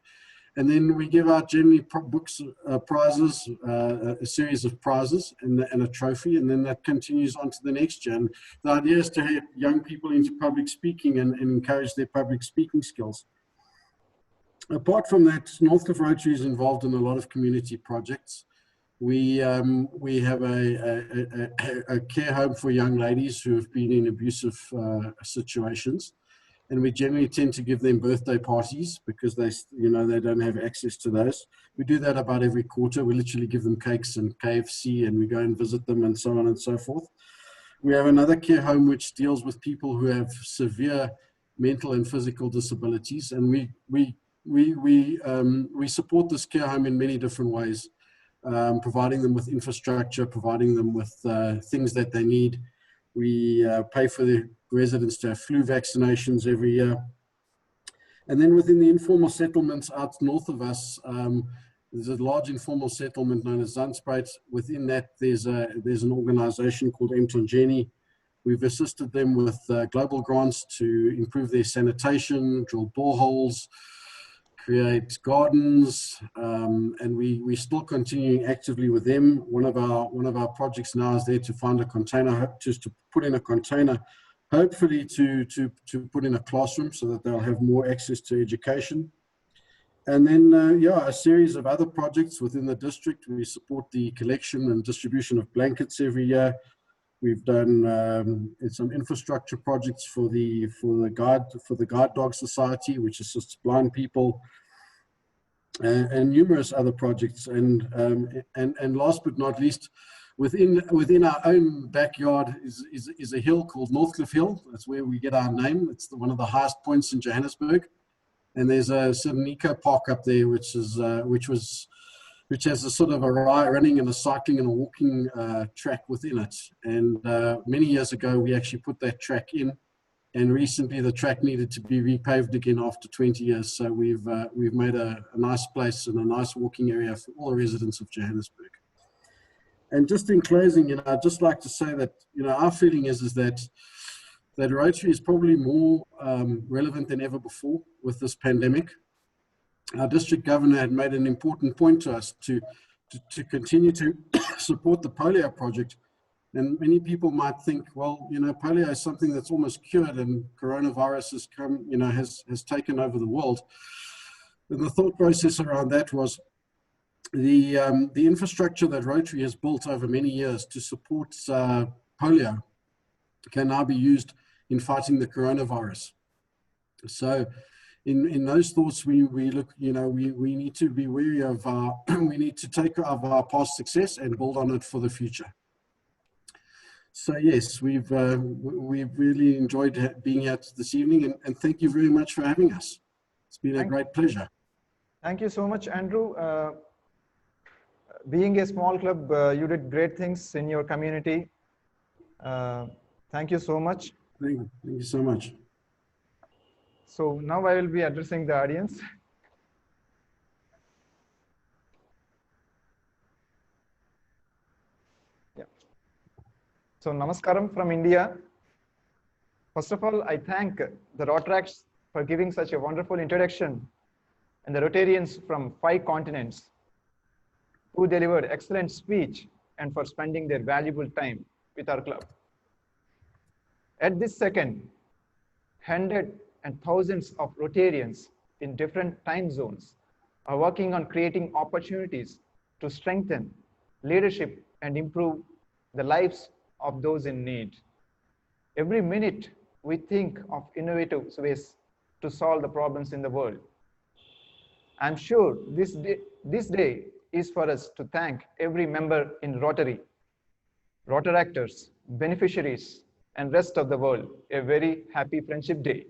And then we give out generally books, prizes, a series of prizes and a trophy, and then that continues on to the next year. And the idea is to get young people into public speaking and encourage their public speaking skills. Apart from that, Northcliff Rotary is involved in a lot of community projects. We have a care home for young ladies who have been in abusive situations. And we generally tend to give them birthday parties because they don't have access to those. We do that about every quarter. We literally give them cakes and KFC, and we go and visit them and so on and so forth. We have another care home which deals with people who have severe mental and physical disabilities, and we support this care home in many different ways, providing them with infrastructure, providing them with things that they need. We pay for the residents to have flu vaccinations every year. And then within the informal settlements out north of us, there's a large informal settlement known as Zandspruit. Within that, there's an organization called Mtonjeni. We've assisted them with global grants to improve their sanitation, drill boreholes, create gardens, and we're still continuing actively with them. One of our projects now is there to find a container, just to put in a container, hopefully to put in a classroom so that they'll have more access to education. And then, a series of other projects within the district. We support the collection and distribution of blankets every year. We've done some infrastructure projects for the Guide Dog Society, which assists blind people, and numerous other projects. And last but not least, within our own backyard is a hill called Northcliff Hill. That's where we get our name. It's one of the highest points in Johannesburg. And there's a certain eco park up there, which has a sort of a running and a cycling and a walking track within it. And many years ago, we actually put that track in, and recently the track needed to be repaved again after 20 years. So we've made a nice place and a nice walking area for all the residents of Johannesburg. And just in closing, I'd just like to say that our feeling is that Rotary is probably more relevant than ever before with this pandemic. Our district governor had made an important point to us to continue to support the polio project. And many people might think, well, polio is something that's almost cured, and coronavirus has come, has taken over the world. And the thought process around that was the infrastructure that Rotary has built over many years to support polio can now be used in fighting the coronavirus. So in those thoughts, we look, we need to be wary of we need to take of our past success and build on it for the future. So yes, we've really enjoyed being here this evening, and thank you very much for having us. It's been a great pleasure. Thank you so much, Andrew. Being a small club, you did great things in your community. Thank you so much. Thank you so much. So now I will be addressing the audience. Yeah. So Namaskaram from India. First of all, I thank the Rotaract for giving such a wonderful introduction, and the Rotarians from 5 continents who delivered excellent speech and for spending their valuable time with our club. At this second, hundreds and thousands of Rotarians in different time zones are working on creating opportunities to strengthen leadership and improve the lives of those in need. Every minute, we think of innovative ways to solve the problems in the world. I'm sure this day is for us to thank every member in Rotary, Rotaractors, beneficiaries, and rest of the world a very happy Friendship Day.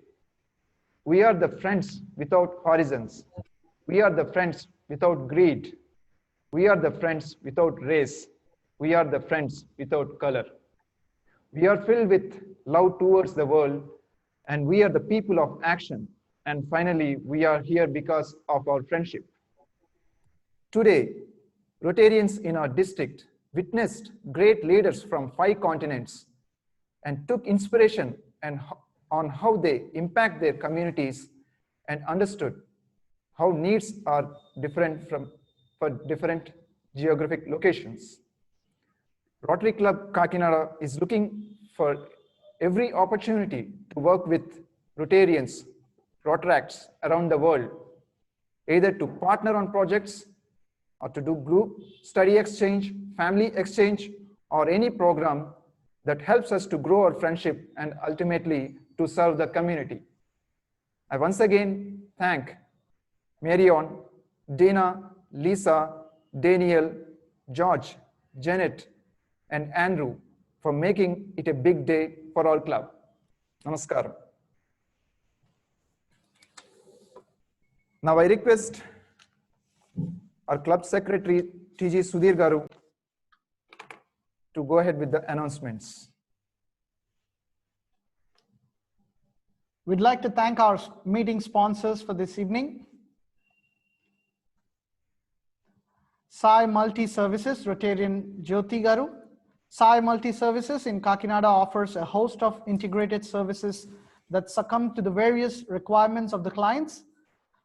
We are the friends without horizons. We are the friends without greed. We are the friends without race. We are the friends without color. We are filled with love towards the world, and we are the people of action. And finally, we are here because of our friendship. Today, Rotarians in our district witnessed great leaders from 5 continents and took inspiration on how they impact their communities and understood how needs are different for different geographic locations. Rotary Club Kakinada is looking for every opportunity to work with Rotarians, Rotaracts around the world, either to partner on projects or to do group study exchange, family exchange, or any program that helps us to grow our friendship and ultimately to serve the community. I once again thank Marion, Dena, Lisa, Daniel, George, Janet, and Andrew for making it a big day for our club. Namaskaram. Now I request our club secretary, TG Sudhir Garu, to go ahead with the announcements. We'd like to thank our meeting sponsors for this evening. Sai Multi Services, Rotarian Jyoti Garu. Sai Multi Services in Kakinada offers a host of integrated services that succumb to the various requirements of the clients.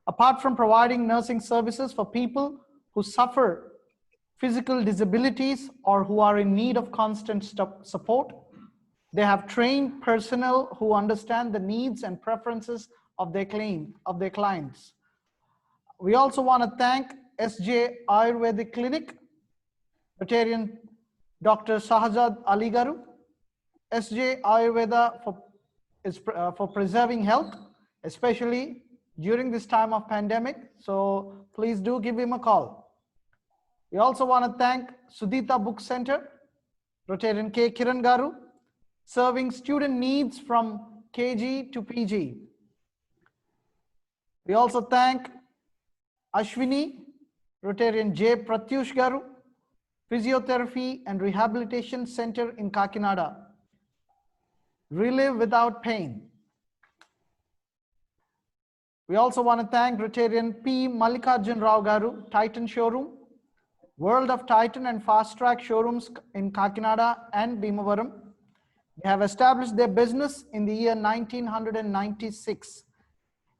Apart from providing nursing services for people who suffer physical disabilities or who are in need of constant support, they have trained personnel who understand the needs and preferences of their clients. We also want to thank SJ Ayurvedic Clinic, Rotarian Dr. Sahajad Ali Garu. SJ Ayurveda for preserving health, especially during this time of pandemic. So please do give him a call. We also want to thank Sudita Book Center, Rotarian K. Kiran Garu, serving student needs from KG to PG. We also thank Ashwini, Rotarian J. Pratyush Garu, Physiotherapy and Rehabilitation Center in Kakinada. Relive without pain. We also want to thank Rotarian P. Mallikarjun Rao Garu, Titan Showroom, World of Titan and Fast Track showrooms in Kakinada and Bhimavaram. They have established their business in the year 1996,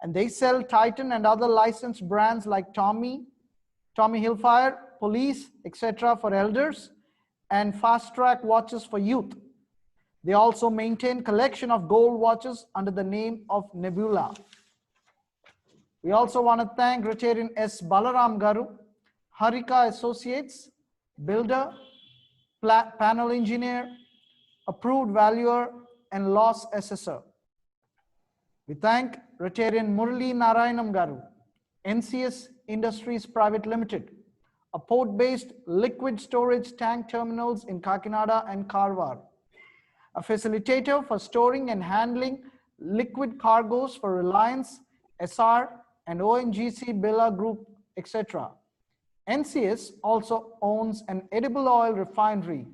and they sell Titan and other licensed brands like Tommy Hilfiger, Police, etc. for elders, and Fast Track watches for youth. They also maintain collection of gold watches under the name of Nebula. We also want to thank Rotarian S. Balaram Garu, Harika Associates, builder, panel engineer, approved valuer, and loss assessor. We thank Rotarian Murali Narayanam Garu, NCS Industries Private Limited, a port-based liquid storage tank terminals in Kakinada and Karwar, a facilitator for storing and handling liquid cargoes for Reliance, SR, and ONGC Bella Group, etc. NCS also owns an edible oil refinery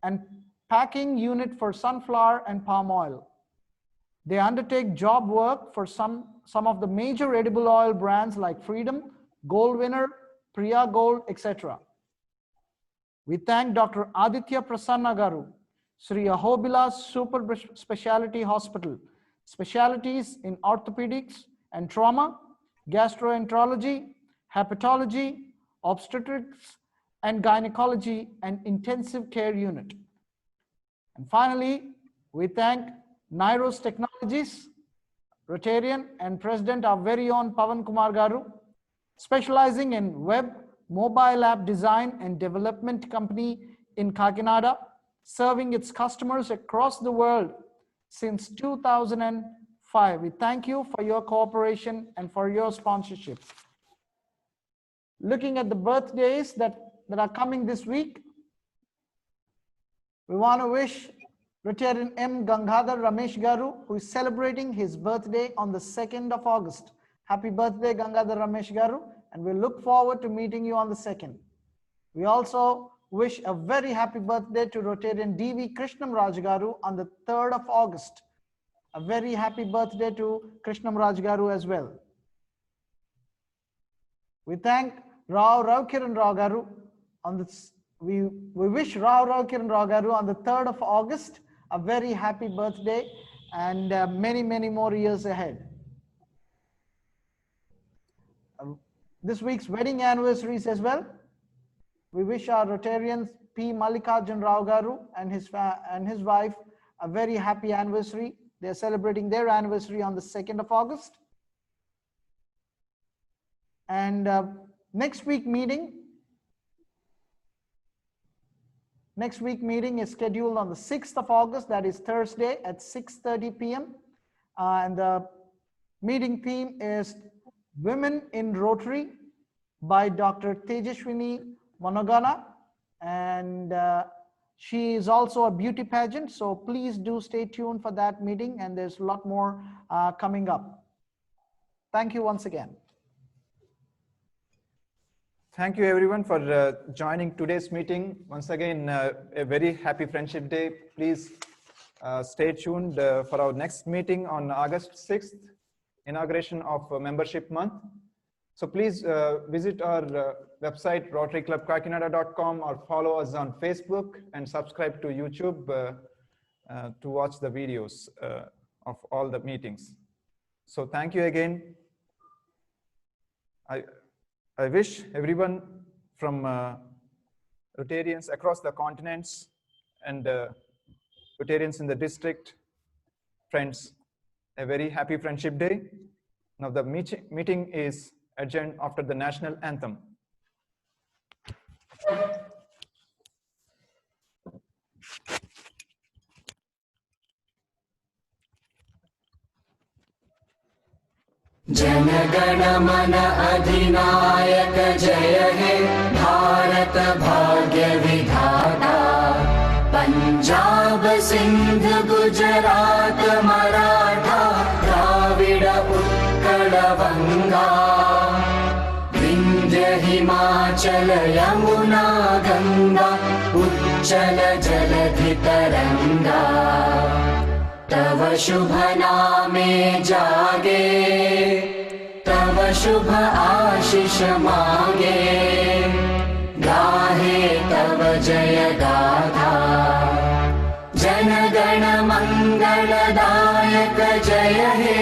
and packing unit for sunflower and palm oil. They undertake job work for some of the major edible oil brands like Freedom, Gold Winner, Priya Gold, etc. We thank Dr. Aditya Prasanna Garu, Sri Ahobila Super Speciality Hospital, specialties in orthopedics and trauma, gastroenterology, hepatology, obstetrics, and Gynecology and Intensive Care Unit. And finally, we thank Nairos Technologies, Rotarian and President, our very own Pavan Kumar Garu, specializing in web, mobile app design and development company in Kakinada, serving its customers across the world since 2005. We thank you for your cooperation and for your sponsorship. Looking at the birthdays that are coming this week, we want to wish Rotarian M. Gangadhar Ramesh Garu, who is celebrating his birthday on the 2nd of August. Happy birthday, Gangadhar Ramesh Garu, and we look forward to meeting you on the 2nd. We also wish a very happy birthday to Rotarian D.V. Krishnam Raj Garu on the 3rd of August. A very happy birthday to Krishnam Raj Garu as well. We thank Rao Kiran Rao Garu on this. We wish Rao Kiran Rao Garu on the 3rd of August a very happy birthday and many, many more years ahead. This week's wedding anniversaries as well. We wish our Rotarians P. Mallikarjun Rao Garu and his wife a very happy anniversary. They are celebrating their anniversary on the 2nd of August. And next week meeting is scheduled on the 6th of August, that is Thursday at 6:30 p.m. And the meeting theme is Women in Rotary by Dr. Tejashwini Monogana. And she is also a beauty pageant, so please do stay tuned for that meeting, and there's a lot more coming up. Thank you once again. Thank you everyone for joining today's meeting. Once again, a very happy Friendship Day. Please stay tuned for our next meeting on August 6th, inauguration of Membership Month. So please visit our website rotaryclubkakinada.com or follow us on Facebook and subscribe to YouTube to watch the videos of all the meetings. So thank you again. I wish everyone from Rotarians across the continents and Rotarians in the district, friends, a very happy Friendship Day. Now the meeting is adjourned after the national anthem. Jana Gana मन अधिनायक जय हे भारत भाग्य विधाता पंजाब सिंध गुजरात मराठा द्राविड़ उत्कल बंगा विंध्य हिमाचल यमुना गंगा उच्चल जलधि तरंगा तव शुभ नामे जागे तव शुभ आशीष मांगे गाहे तव जय गाथा जन गण मंगलदायक जय हे